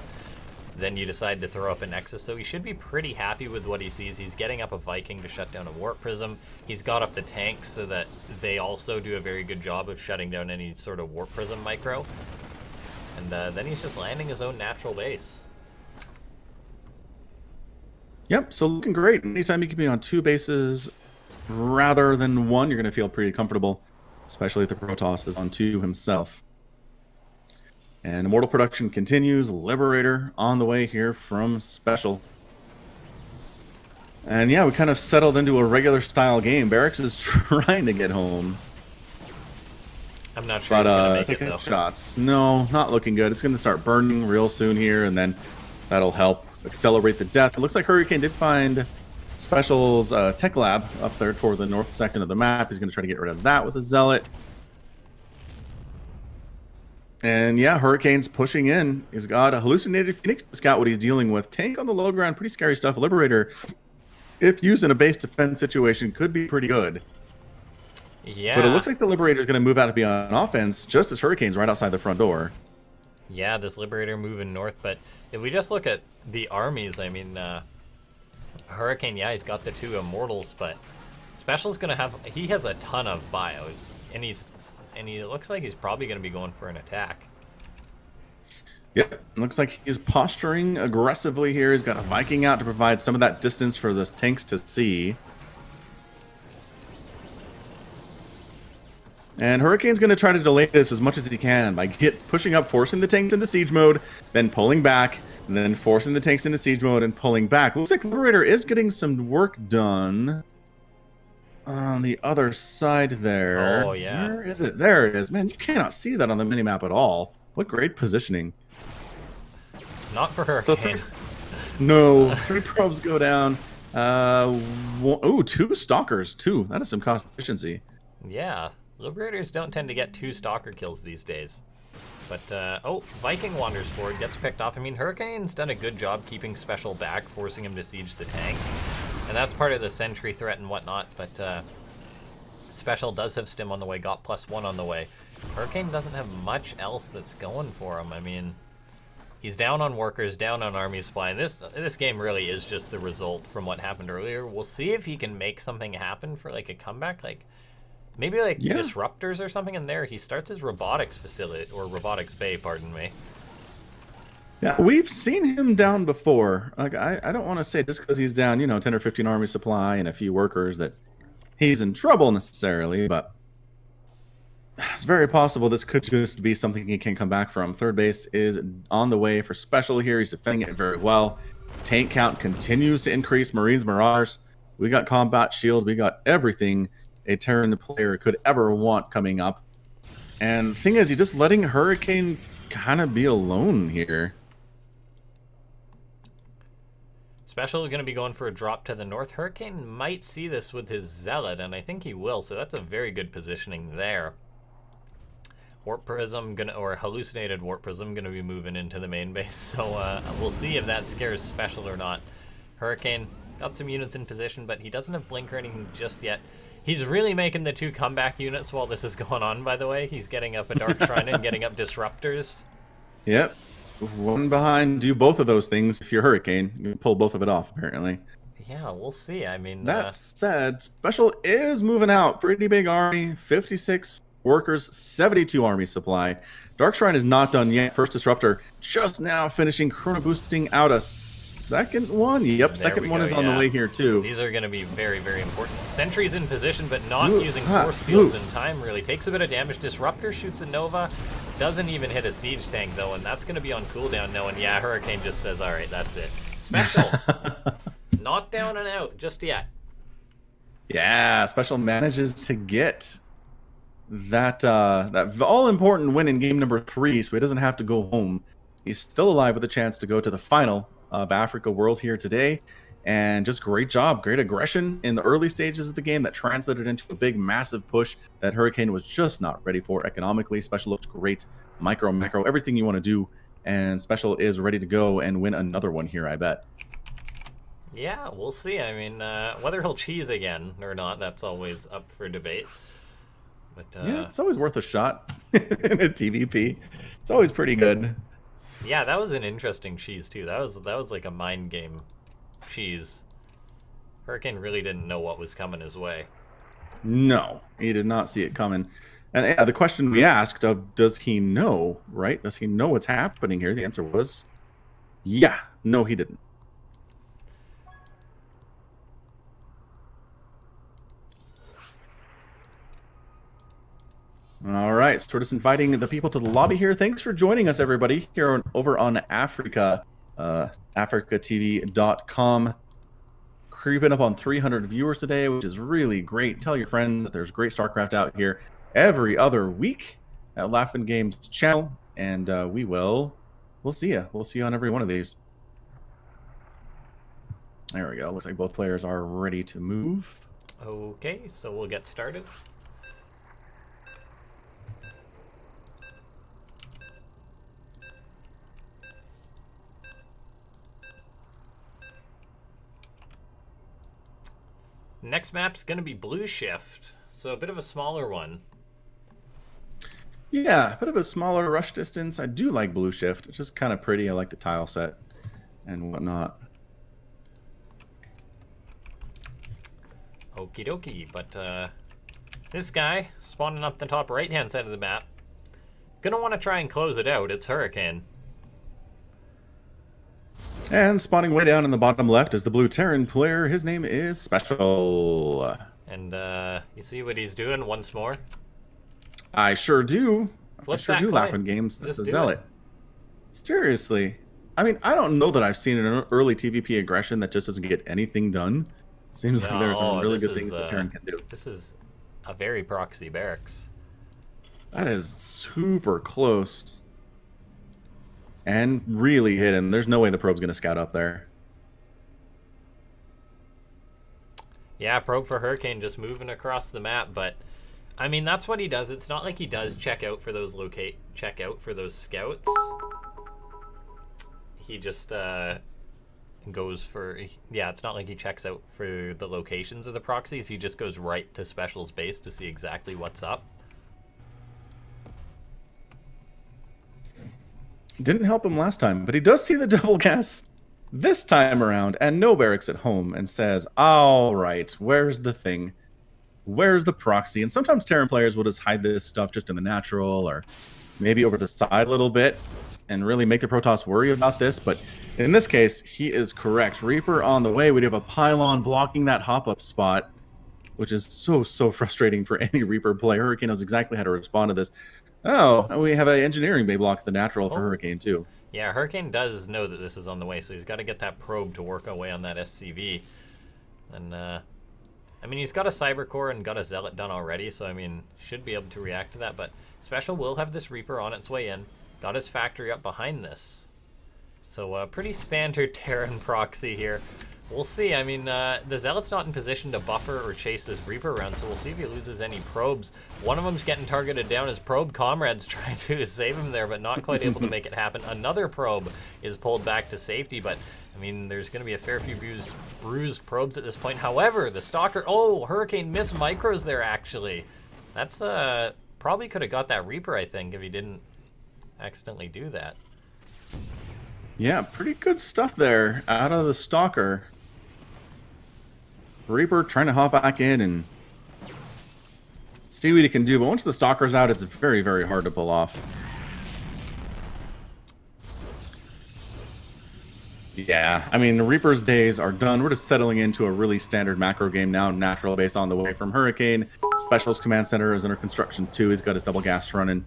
then you decide to throw up a Nexus. So he should be pretty happy with what he sees. He's getting up a Viking to shut down a Warp Prism. He's got up the tanks so that they also do a very good job of shutting down any sort of Warp Prism micro. And then he's just landing his own natural base. Yep, so looking great. Anytime you can be on 2 bases rather than 1, you're going to feel pretty comfortable. Especially if the Protoss is on 2 himself. And Immortal production continues. Liberator on the way here from SpeCial. And yeah, we kind of settled into a regular style game. Barracks is trying to get home. I'm not sure he's going to make it, though. Shots. No, not looking good. It's going to start burning real soon here, and then that'll help accelerate the death. It looks like Hurricane did find SpeCial's tech lab up there toward the north second of the map. He's going to try to get rid of that with a Zealot. And yeah, Hurricane's pushing in. He's got a hallucinated Phoenix to scout what he's dealing with. Tank on the low ground, pretty scary stuff. Liberator, if used in a base defense situation, could be pretty good. Yeah. But it looks like the Liberator is going to move out to be on offense just as Hurricane's right outside the front door. Yeah, this Liberator moving north, but if we just look at the armies, I mean, Hurricane, yeah, he's got the 2 Immortals, but SpeCial's gonna have, he has a ton of bio, and he looks like he's probably gonna be going for an attack. Yep, looks like he's posturing aggressively here. He's got a Viking out to provide some of that distance for the tanks to see. And Hurricane's going to try to delay this as much as he can by pushing up, forcing the tanks into siege mode, then pulling back, and then forcing the tanks into siege mode and pulling back. Looks like Liberator is getting some work done on the other side there. Oh, yeah. Where is it? There it is. Man, you cannot see that on the minimap at all. What great positioning. Not for Hurricane. No, 3 probes go down. Oh, 2 stalkers, too. That is some cost efficiency. Yeah. Liberators don't tend to get 2 stalker kills these days. But, oh, Viking wanders forward, gets picked off. I mean, Hurricane's done a good job keeping SpeCial back, forcing him to siege the tanks. And that's part of the sentry threat and whatnot, but SpeCial does have stim on the way, got +1 on the way. Hurricane doesn't have much else that's going for him. I mean, he's down on workers, down on army supply, and this game really is just the result from what happened earlier. We'll see if he can make something happen for, like, a comeback, like... Maybe like disruptors or something in there. He starts his robotics facility, or robotics bay, pardon me. Yeah, we've seen him down before. Like I don't want to say just because he's down, you know, 10 or 15 army supply and a few workers that he's in trouble necessarily, but it's very possible this could just be something he can come back from. Third base is on the way for SpeCial here. He's defending it very well. Tank count continues to increase. Marines, Marauders. We got combat shield. We got everything a Terran player could ever want coming up. And the thing is, you're just letting Hurricane kind of be alone here. SpeCial going to be going for a drop to the north. Hurricane might see this with his Zealot, and I think he will, so that's a very good positioning there. Warp Prism, or Hallucinated Warp Prism, going to be moving into the main base, so we'll see if that scares SpeCial or not. Hurricane got some units in position, but he doesn't have Blink or anything just yet. He's really making the 2 comeback units while this is going on, by the way. He's getting up a Dark Shrine and getting up Disruptors. Yep. One behind, do both of those things. If you're Hurricane, you can pull both of it off, apparently. Yeah, we'll see. I mean... That said, SpeCial is moving out. Pretty big army. 56 workers, 72 army supply. Dark Shrine is not done yet. First Disruptor just now finishing chrono boosting out a second one. Yep, second one is on the way here too. These are going to be very, very important. Sentries in position, but not using force fields in time, really. Takes a bit of damage. Disruptor shoots a Nova. Doesn't even hit a siege tank, though, and that's going to be on cooldown now. And yeah, Hurricane just says, all right, that's it. SpeCial. Not down and out just yet. Yeah, SpeCial manages to get that that all-important win in game number 3, so he doesn't have to go home. He's still alive with a chance to go to the final of Afreeca World here today, and just great job, great aggression in the early stages of the game that translated into a big, massive push that Hurricane was just not ready for economically. SpeCial looked great, micro, macro, everything you want to do, and SpeCial is ready to go and win another one here, I bet. Yeah, we'll see. I mean, whether he'll cheese again or not, that's always up for debate. But yeah, it's always worth a shot in a TvP. It's always pretty good. Yeah, that was an interesting cheese too. That was like a mind game cheese. Hurricane really didn't know what was coming his way. No, he did not see it coming. And yeah, the question we asked of does he know, right? Does he know what's happening here? The answer was yeah. No, he didn't. All right, so we're just inviting the people to the lobby here. Thanks for joining us, everybody, here over on Afreeca, AfreecaTV.com. Creeping up on 300 viewers today, which is really great. Tell your friends that there's great StarCraft out here every other week at LaughNgamez channel, and we'll see you. We'll see you on every one of these. There we go. Looks like both players are ready to move. Okay, so we'll get started. Next map's going to be Blue Shift, so a bit of a smaller one. Yeah, a bit of a smaller rush distance. I do like Blue Shift. It's just kind of pretty. I like the tile set and whatnot. Okie dokie, but this guy spawning up the top right-hand side of the map, gonna want to try and close it out. It's Hurricane. And spawning way down in the bottom left is the blue Terran player. His name is SpeCial. And you see what he's doing once more? I sure do. Flip I sure that do, coin. LaughNgamez. That's Just a do zealot. Seriously. I mean, I don't know that I've seen an early TvP aggression that just doesn't get anything done. Seems like there's some really good things that Terran can do. This is a very proxy barracks. That is super close. And really hidden. There's no way the probe's going to scout up there. Yeah, probe for Hurricane just moving across the map, but I mean that's what he does. It's not like he does check out for those scouts. He just goes for, yeah, it's not like he checks out for the locations of the proxies. He just goes right to Special's base to see exactly what's up. Didn't help him last time, but he does see the double gas this time around, and no barracks at home, and says, all right, where's the thing? Where's the proxy? And sometimes Terran players will just hide this stuff just in the natural, or maybe over the side a little bit, and really make the Protoss worry about this. But in this case, he is correct. Reaper on the way. We have a pylon blocking that hop-up spot, which is so frustrating for any Reaper player. Hurricane knows exactly how to respond to this. Oh, and we have an engineering bay block the natural for Hurricane, too. Yeah, Hurricane does know that this is on the way, so he's got to get that probe to work away on that SCV. And, I mean, he's got a Cyber Core and got a Zealot done already, so, I mean, should be able to react to that. But Special will have this Reaper on its way in. Got his factory up behind this. So, pretty standard Terran proxy here. We'll see. I mean, the Zealot's not in position to buffer or chase this Reaper around, so we'll see if he loses any probes. One of them's getting targeted down. His probe comrades trying to save him there, but not quite able to make it happen. Another probe is pulled back to safety, but, I mean, there's going to be a fair few bruised probes at this point. However, the Stalker... Oh, Hurricane missed micros there, actually. That's, probably could have got that Reaper, I think, if he didn't accidentally do that. Yeah, pretty good stuff there out of the Stalker. Reaper trying to hop back in and see what he can do, but once the Stalker's out, it's very, very hard to pull off. Yeah, I mean, the Reaper's days are done. We're just settling into a really standard macro game now. Natural base on the way from Hurricane. Specialist Command Center is under construction too. He's got his double gas running.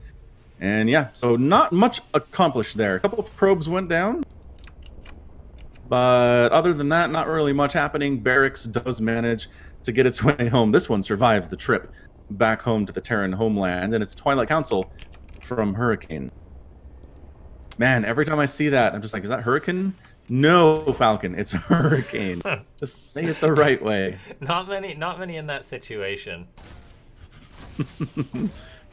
And yeah, so not much accomplished there. A couple of probes went down. But other than that, not really much happening. Barracks does manage to get its way home. This one survives the trip back home to the Terran homeland, and it's Twilight Council from Hurricane. Man, every time I see that, I'm just like, is that Hurricane? No, Falcon, it's Hurricane. Just say it the right way. Not many in that situation.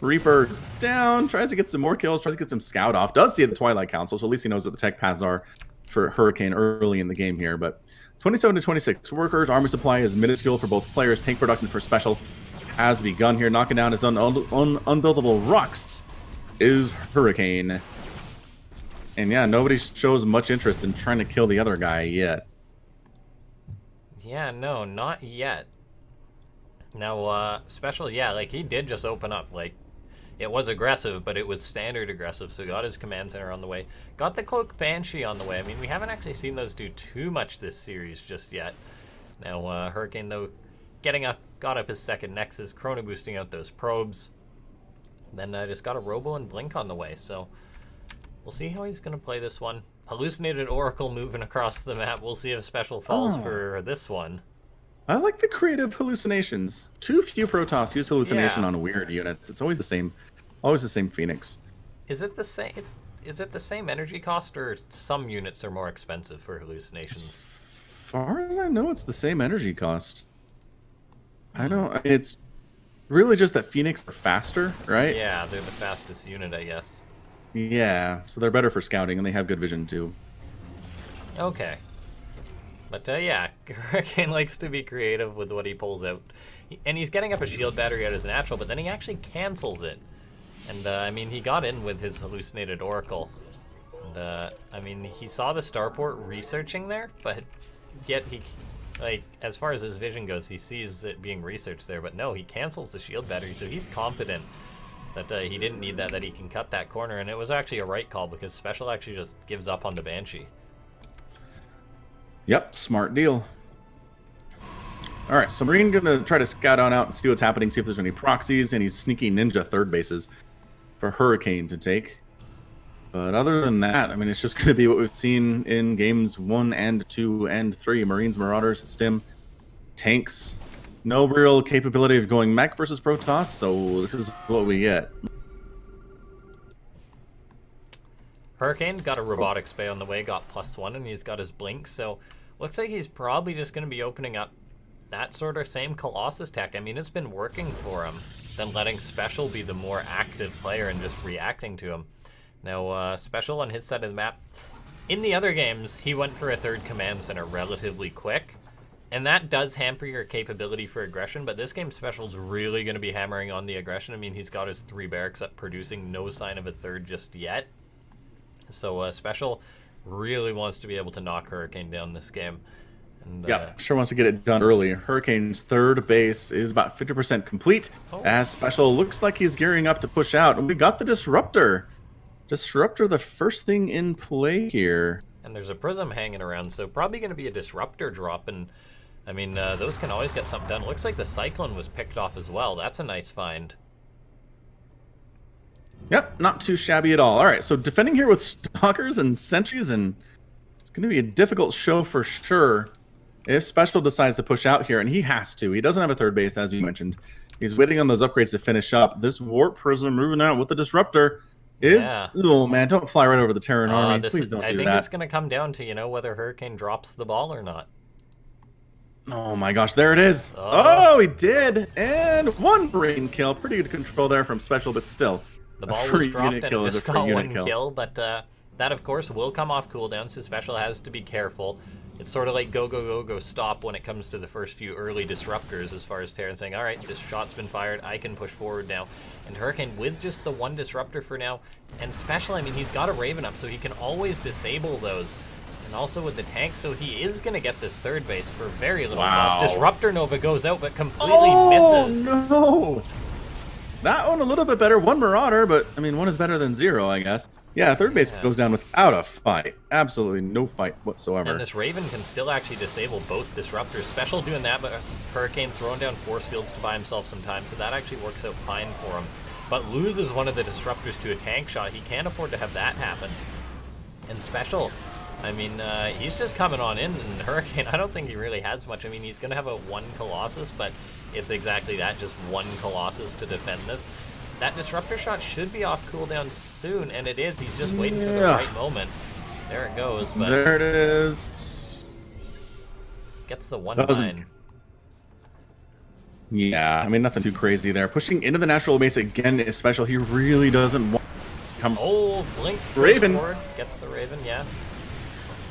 Reaper down, tries to get some more kills, tries to get some scout off. Does see the Twilight Council, so at least he knows what the tech paths are for Hurricane early in the game here. But 27 to 26 workers, army supply is minuscule for both players. Tank production for Special has begun here. Knocking down his unbuildable rocks is Hurricane. And yeah, nobody shows much interest in trying to kill the other guy yet. Yeah, no, not yet. Now, Special, yeah, like, he did just open up, like, it was aggressive, but it was standard aggressive, so got his command center on the way. Got the Cloak Banshee on the way. I mean, we haven't actually seen those do too much this series just yet. Now, Hurricane, though, got up his second Nexus, chrono boosting out those probes. Then just got a Robo and Blink on the way, so we'll see how he's going to play this one. Hallucinated Oracle moving across the map. We'll see if Special falls for this one. I like the creative hallucinations. Too few Protoss use hallucination on weird units. It's always the same Phoenix. Is it the same? Is it the same energy cost, or some units are more expensive for hallucinations? As far as I know, it's the same energy cost. I don't. It's really just that Phoenix are faster, right? Yeah, they're the fastest unit, I guess. Yeah, so they're better for scouting, and they have good vision too. Okay. But yeah, Hurricane likes to be creative with what he pulls out. And he's getting up a shield battery out as natural, but then he actually cancels it. And, I mean, he got in with his Hallucinated Oracle. And, I mean, he saw the starport researching there, but yet he, like, as far as his vision goes, he sees it being researched there. But no, he cancels the shield battery, so he's confident that he didn't need that he can cut that corner. And it was actually a right call, because Special actually just gives up on the Banshee. Yep, smart deal. All right, so Marine going to try to scout on out and see what's happening, see if there's any proxies, any sneaky ninja third bases for Hurricane to take. But other than that, I mean, it's just going to be what we've seen in games 1 and 2 and 3. Marines, Marauders, Stim, tanks. No real capability of going mech versus Protoss, so this is what we get. Hurricane got a robotics bay on the way, got +1, and he's got his blink, so looks like he's probably just going to be opening up that sort of same Colossus tech. I mean, it's been working for him, than letting SpeCial be the more active player and just reacting to him. Now, SpeCial on his side of the map, in the other games, he went for a third command center relatively quick, and that does hamper your capability for aggression, but this game SpeCial's really going to be hammering on the aggression. I mean, he's got his 3 barracks up, producing no sign of a third just yet. So SpeCial really wants to be able to knock Hurricane down this game. And, yeah, sure wants to get it done early. Hurricane's third base is about 50% complete, as SpeCial looks like he's gearing up to push out. And we got the Disruptor. Disruptor, the first thing in play here. And there's a Prism hanging around, so probably going to be a Disruptor drop. And, I mean, those can always get something done. Looks like the Cyclone was picked off as well. That's a nice find. Yep, not too shabby at all. All right, so defending here with Stalkers and Sentries, and it's going to be a difficult show for sure. If SpeCial decides to push out here, and he has to. He doesn't have a third base, as you mentioned. He's waiting on those upgrades to finish up. This Warp Prism moving out with the Disruptor is... Yeah. Oh, man, don't fly right over the Terran army. Please don't do that. I think it's going to come down to, you know, whether Hurricane drops the ball or not. Oh, my gosh, there it is. Oh, he did. And one Marine kill. Pretty good control there from SpeCial, but still. The ball was dropped and it just got one kill, but that, of course, will come off cooldown, so SpeCial has to be careful. It's sort of like go, stop when it comes to the first few early disruptors, as far as Terran saying, all right, this shot's been fired, I can push forward now. And Hurricane with just the one disruptor for now, and SpeCial, I mean, he's got a Raven up, so he can always disable those. And also with the tank, so he is going to get this third base for very little cost. Disruptor Nova goes out, but completely misses. Oh, no! That one a little bit better. One Marauder, but, I mean, one is better than 0, I guess. Yeah, third base goes down without a fight. Absolutely no fight whatsoever. And this Raven can still actually disable both disruptors. SpeCial doing that, but Hurricane throwing down force fields to buy himself some time, so that actually works out fine for him. But loses one of the disruptors to a tank shot. He can't afford to have that happen. And SpeCial, I mean, he's just coming on in, and Hurricane, I don't think he really has much. I mean, he's going to have a 1 Colossus, but it's exactly that, just 1 Colossus to defend this. That disruptor shot should be off cooldown soon, and it is. He's just waiting for the right moment. There it goes. But there it is. Gets the 1-9. Yeah, I mean, nothing too crazy there. Pushing into the natural base again is SpeCial. He really doesn't want to come. Oh, blink. Raven. Forward. Gets the Raven, yeah.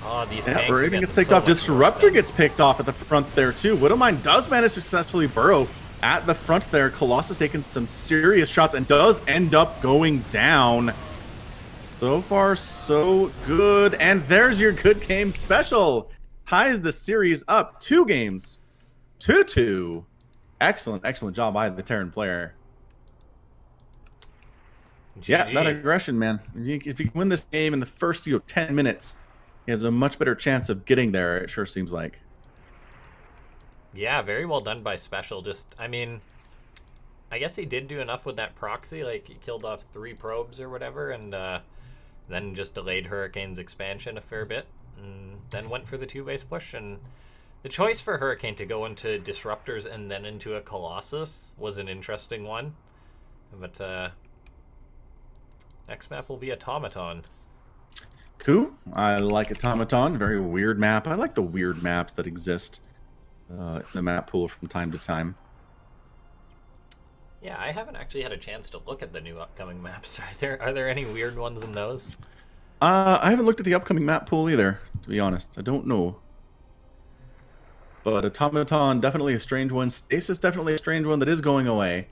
Oh, these tanks Raven gets picked off. Disruptor gets picked off at the front there, too. Widowmine does manage to successfully burrow at the front there. Colossus taking some serious shots and does end up going down. So far, so good. And there's your good game. SpeCial ties the series up 2 games. 2-2. Excellent job by the Terran player. GG. Yeah, that aggression, man. If you win this game in the first 10 minutes, he has a much better chance of getting there, it sure seems like. Yeah, very well done by SpeCial. Just, I mean, I guess he did do enough with that proxy. Like, he killed off 3 probes or whatever, and then just delayed Hurricane's expansion a fair bit, and then went for the 2-base push. And the choice for Hurricane to go into Disruptors and then into a Colossus was an interesting one. But next map will be Automaton. Cool. I like Automaton. Very weird map. I like the weird maps that exist in the map pool from time to time. Yeah, I haven't actually had a chance to look at the new upcoming maps. Are there any weird ones in those? I haven't looked at the upcoming map pool either, to be honest. I don't know. But Automaton, definitely a strange one. Stasis, definitely a strange one that is going away,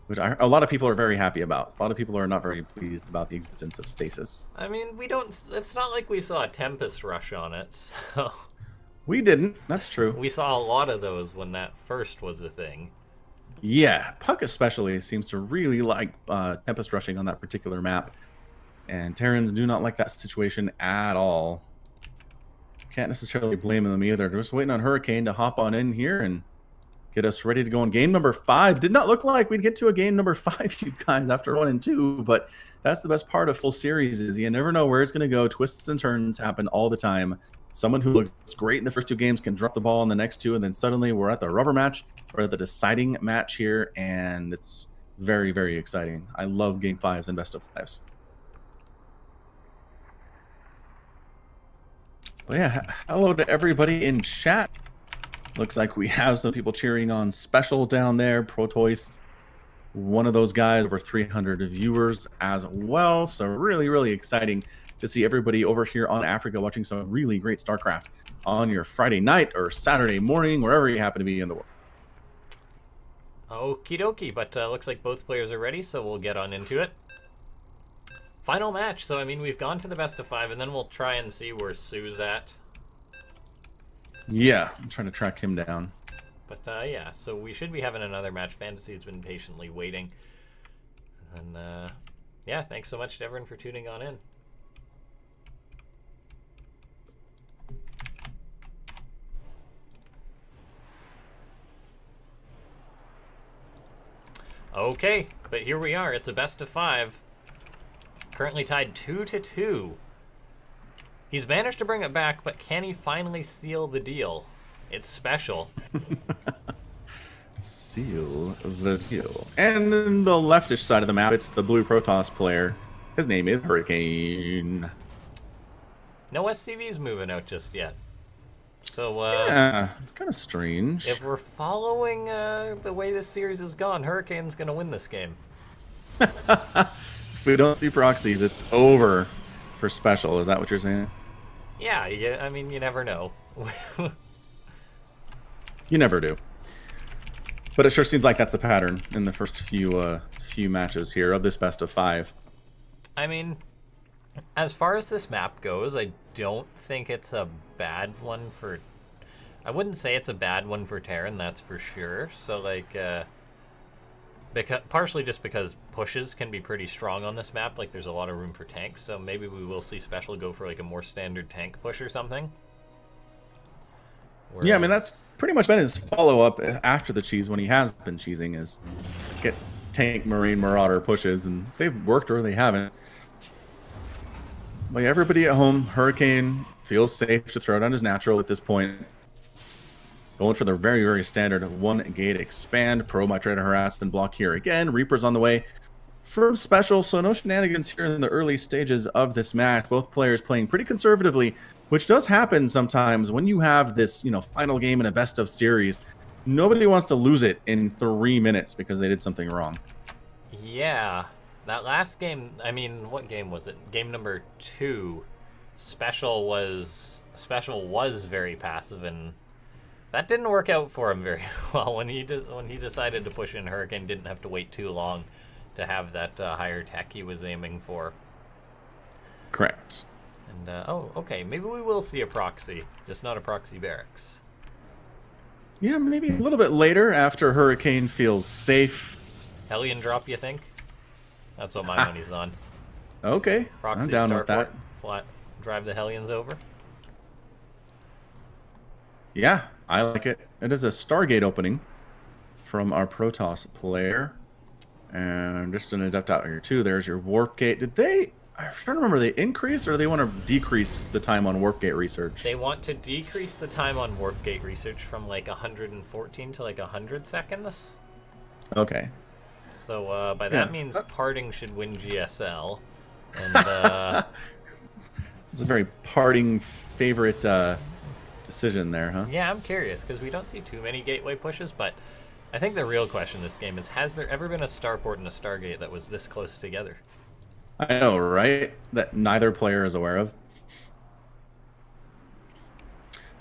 which a lot of people are very happy about. A lot of people are not very pleased about the existence of Stasis. I mean, it's not like we saw a Tempest rush on it, so... We didn't. That's true. We saw a lot of those when that first was a thing. Yeah, Puck especially seems to really like Tempest rushing on that particular map. And Terrans do not like that situation at all. Can't necessarily blame them either. They're just waiting on Hurricane to hop on in here and get us ready to go on game number 5. Did not look like we'd get to a game number 5, you guys, after 1 and 2, but that's the best part of full series is you never know where it's going to go. Twists and turns happen all the time. Someone who looks great in the first 2 games can drop the ball in the next 2, and then suddenly we're at the rubber match, or at the deciding match here, and it's very, very exciting. I love game 5s and best of 5s. But yeah, hello to everybody in chat. Looks like we have some people cheering on SpeCial down there. Protois, one of those guys, over 300 viewers as well. So really, really exciting to see everybody over here on Afreeca watching some really great StarCraft on your Friday night or Saturday morning, wherever you happen to be in the world. Okie dokie, but looks like both players are ready, so we'll get on into it. Final match. So, I mean, we've gone to the best of 5, and then we'll try and see where Sue's at. Yeah, I'm trying to track him down. But, yeah, so we should be having another match. Fantasy's been patiently waiting. And, yeah, thanks so much to everyone for tuning on in. Okay, but here we are. It's a best of 5. Currently tied 2-2. He's managed to bring it back, but can he finally seal the deal? It's SpeCial. Seal the deal. And in the leftish side of the map, it's the blue Protoss player. His name is Hurricane. No SCVs moving out just yet. So, yeah, it's kind of strange. If we're following the way this series has gone, Hurricane's going to win this game. If we don't see proxies, it's over for SpeCial. Is that what you're saying? Yeah, I mean, you never know. You never do. But it sure seems like that's the pattern in the first few matches here of this best of 5. I mean, as far as this map goes, I don't think it's a bad one for... I wouldn't say it's a bad one for Terran, that's for sure. So, like, partially just because pushes can be pretty strong on this map. Like, there's a lot of room for tanks, so maybe we will see SpeCial go for, like, a more standard tank push or something. Whereas... Yeah, I mean, that's pretty much been his follow-up after the cheese when he has been cheesing is get tank, marine, marauder pushes, and they've worked or they haven't. Like everybody at home, Hurricane feels safe to throw down his natural at this point. Going for the very, very standard 1-gate expand. Pro might try to harass and block here again. Reaper's on the way for SpeCial, so no shenanigans here in the early stages of this match. Both players playing pretty conservatively, which does happen sometimes when you have this, final game in a best of series. Nobody wants to lose it in 3 minutes because they did something wrong. Yeah. That last game, I mean, what game was it? Game number 2. SpeCial was very passive, and that didn't work out for him very well. When he decided to push in, Hurricane didn't have to wait too long to have that higher tech he was aiming for. Correct. And oh, okay, maybe we will see a proxy, just not a proxy barracks. Yeah, maybe a little bit later after Hurricane feels safe. Hellion drop, you think? That's what my money's on. Okay, Proxy I'm down with that. Flat, drive the Hellions over. Yeah, I like it. It is a Stargate opening from our Protoss player. And just an Adept out here too. There's your Warp Gate. Did they... I'm trying to remember, they increase or do they want to decrease the time on Warp Gate research? They want to decrease the time on Warp Gate research from like 114 to like 100 seconds. Okay. So by that means Parting should win GSL. And it's a very Parting favorite decision there, huh? yeah, I'm curious because we don't see too many gateway pushes, but I think the real question in this game is, has there ever been a starport and a Stargate that was this close together? I know, right? That neither player is aware of.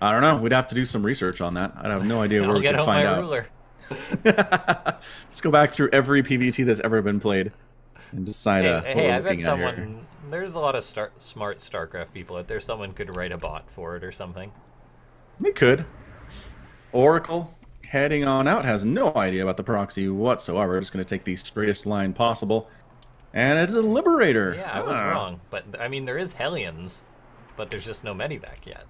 I don't know. We'd have to do some research on that. I have no idea where we can find out. Ruler. Just go back through every PvT that's ever been played and decide hey, I bet someone... There's a lot of smart StarCraft people out there. Someone could write a bot for it or something. They could. Oracle, heading on out, has no idea about the proxy whatsoever. Just going to take the straightest line possible. And it's a Liberator. Yeah, I was wrong. But, I mean, there is Hellions, but there's just no Medivac yet.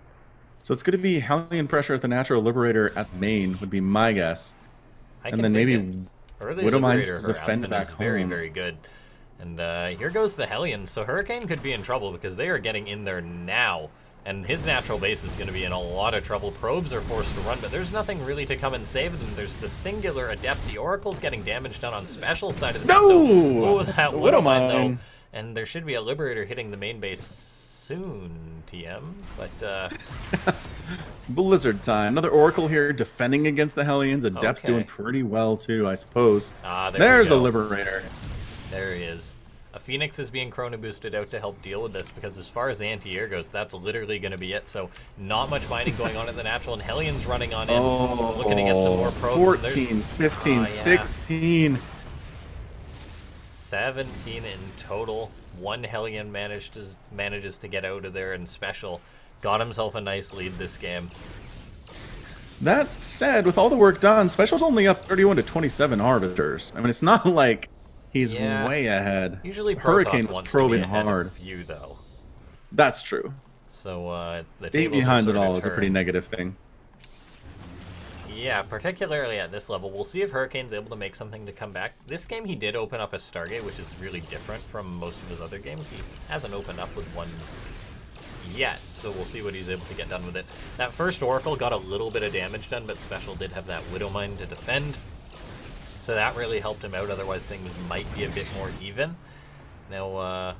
So it's going to be Hellion pressure at the natural Liberator at the main, would be my guess. And then maybe Early Widowmines Liberator to defend harassment back is very, home. very good. And here goes the Hellions. So Hurricane could be in trouble because they are getting in there now. And his natural base is going to be in a lot of trouble. Probes are forced to run, but there's nothing really to come and save them. There's the singular Adept. The Oracle's getting damage done on special side of the map. No! Oh, that Widowmine, though. And there should be a Liberator hitting the main base soon, TM. But, Blizzard time. Another Oracle here defending against the Hellions. Adept's doing pretty well, too, I suppose. There's the Liberator. There he is. A Phoenix is being chrono boosted out to help deal with this because as far as anti-air goes, that's literally going to be it. So not much mining going on in the natural, and Hellions running on in, looking to get some more probes. 14, 15, 16. 17 in total. One Hellion manages to get out of there, and SpeCial got himself a nice lead this game. That said, with all the work done, SpeCial's only up 31 to 27 Arbiters. I mean, it's not like he's way ahead. Usually Hurricane was probing hard. Of you, though. That's true. So the being behind it all is a pretty negative thing. Yeah, particularly at this level. We'll see if Hurricane's able to make something to come back. This game he did open up a Stargate, which is really different from most of his other games. He hasn't opened up with one yet, so we'll see what he's able to get done with it. That first Oracle got a little bit of damage done, but SpeCial did have that Widowmine to defend. So that really helped him out, otherwise things might be a bit more even. Now,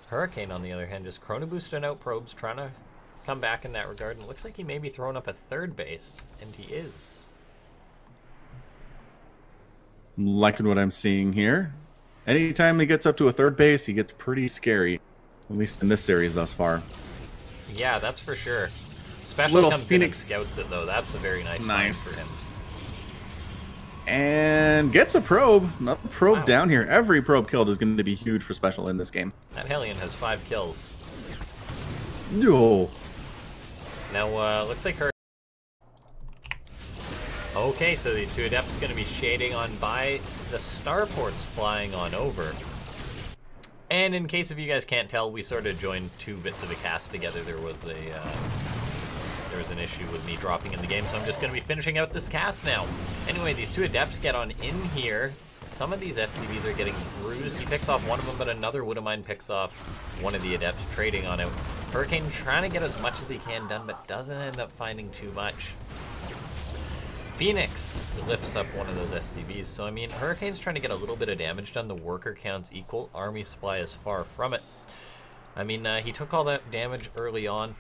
Hurricane, on the other hand, just chrono boosting out probes, trying to come back in that regard. And it looks like he may be throwing up a third base, and he is. Liking what I'm seeing here. Anytime he gets up to a third base, he gets pretty scary. At least in this series thus far. Yeah, that's for sure. SpeCial comes in and scouts it, though. That's a very nice find for him. And gets a probe. Another probe down here. Every probe killed is going to be huge for SpeCial in this game. That Hellion has 5 kills. No. Now, looks like her... Okay, so these two Adepts going to be shading on by. The starport's flying on over. And in case of you guys can't tell, we sort of joined 2 bits of a cast together. There was an issue with me dropping in the game, so I'm just going to be finishing out this cast now. Anyway, these 2 Adepts get on in here. Some of these SCVs are getting bruised. He picks off one of them, but another Widowmine picks off one of the Adepts, trading on out. Hurricane trying to get as much as he can done, but doesn't end up finding too much. Phoenix lifts up one of those SCVs. So, I mean, Hurricane's trying to get a little bit of damage done. The worker count's equal. Army supply is far from it. I mean, he took all that damage early on,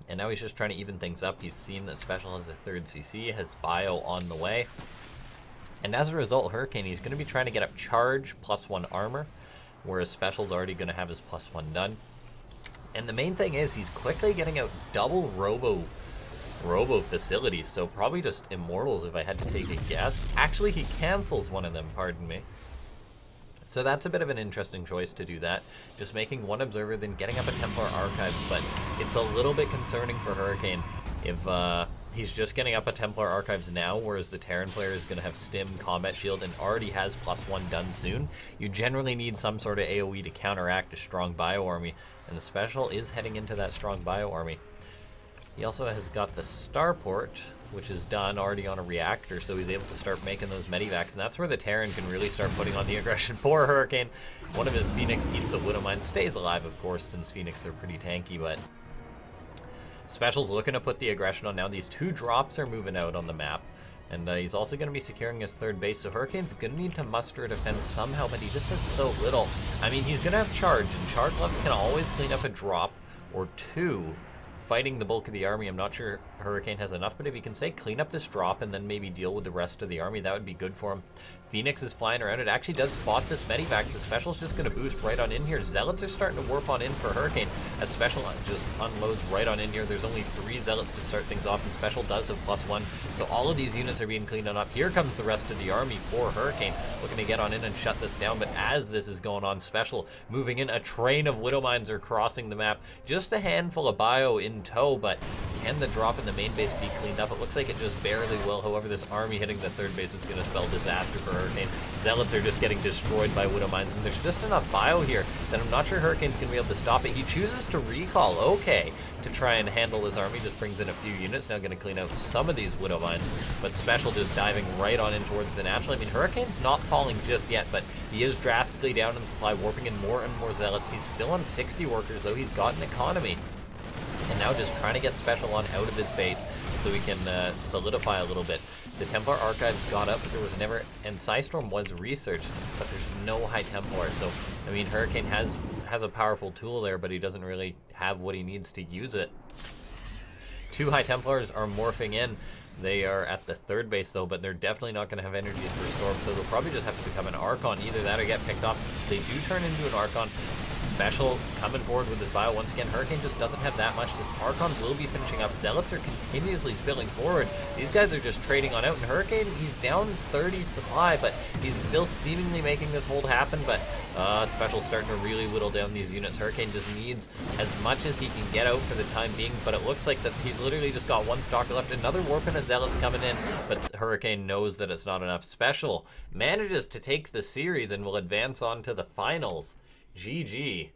and now he's just trying to even things up. He's seen that SpeCial has a 3rd CC, has bio on the way. And as a result, Hurricane, he's going to be trying to get up charge, +1 armor, whereas SpeCial's already going to have his +1 done. And the main thing is he's quickly getting out double robo facilities, so probably just Immortals if I had to take a guess. Actually, he cancels one of them, pardon me. So that's a bit of an interesting choice to do that. Just making 1 Observer, then getting up a Templar Archive, but it's a little bit concerning for Hurricane if he's just getting up a Templar Archives now, whereas the Terran player is going to have Stim, Combat Shield, and already has +1 done soon. You generally need some sort of AoE to counteract a strong bio army, and the SpeCial is heading into that strong bio army. He also has got the Starport, which is done already on a reactor, so he's able to start making those medivacs, and that's where the Terran can really start putting on the aggression. Poor Hurricane. One of his Phoenix eats a Widowmine, stays alive, of course, since Phoenix are pretty tanky, but SpeCial's looking to put the aggression on now. These 2 drops are moving out on the map, and he's also going to be securing his 3rd base, so Hurricane's going to need to muster a defense somehow, but he just has so little. I mean, he's going to have charge, and charge lefts can always clean up a drop or 2. Fighting the bulk of the army, I'm not sure Hurricane has enough, but if he can say clean up this drop and then maybe deal with the rest of the army, that would be good for him. Phoenix is flying around. It actually does spot this medivac, so SpeCial's just going to boost right on in here. Zealots are starting to warp on in for Hurricane as SpeCial just unloads right on in here. There's only 3 Zealots to start things off, and SpeCial does have +1, so all of these units are being cleaned on up. Here comes the rest of the army for Hurricane, looking to get on in and shut this down, but as this is going on, SpeCial moving in. A train of Widowmines are crossing the map. Just a handful of bio in tow, but Can the drop in the main base be cleaned up? It looks like it just barely will. However, this army hitting the third base is going to spell disaster for Hurricane. Zealots are just getting destroyed by Widow Mines, and there's just enough bio here that I'm not sure Hurricane's going to be able to stop it. He chooses to recall, okay, to try and handle his army. Just brings in a few units. Now going to clean out some of these Widow Mines, but SpeCial just diving right on in towards the natural. I mean, Hurricane's not falling just yet, but he is drastically down in supply, warping in more and more Zealots. He's still on 60 workers, though. He's got an economy. And now just trying to get SpeCial on out of his base so he can solidify a little bit. The Templar Archives got up, but there was never... And Psystorm was researched, but there's no High Templar. So, I mean, Hurricane has a powerful tool there, but he doesn't really have what he needs to use it. 2 High Templars are morphing in. They are at the third base, though, but they're definitely not going to have energies for Storm, so they'll probably just have to become an Archon. Either that or get picked off. They do turn into an Archon. SpeCial coming forward with his bio. Once again, Hurricane just doesn't have that much. This Archon will be finishing up. Zealots are continuously spilling forward. These guys are just trading on out. And Hurricane, he's down 30 supply, but he's still seemingly making this hold happen. But SpeCial's starting to really whittle down these units. Hurricane just needs as much as he can get out for the time being, but it looks like that he's literally just got 1 stalker left. Another warp and a Zealot's coming in, but Hurricane knows that it's not enough. SpeCial manages to take the series and will advance on to the finals. GG.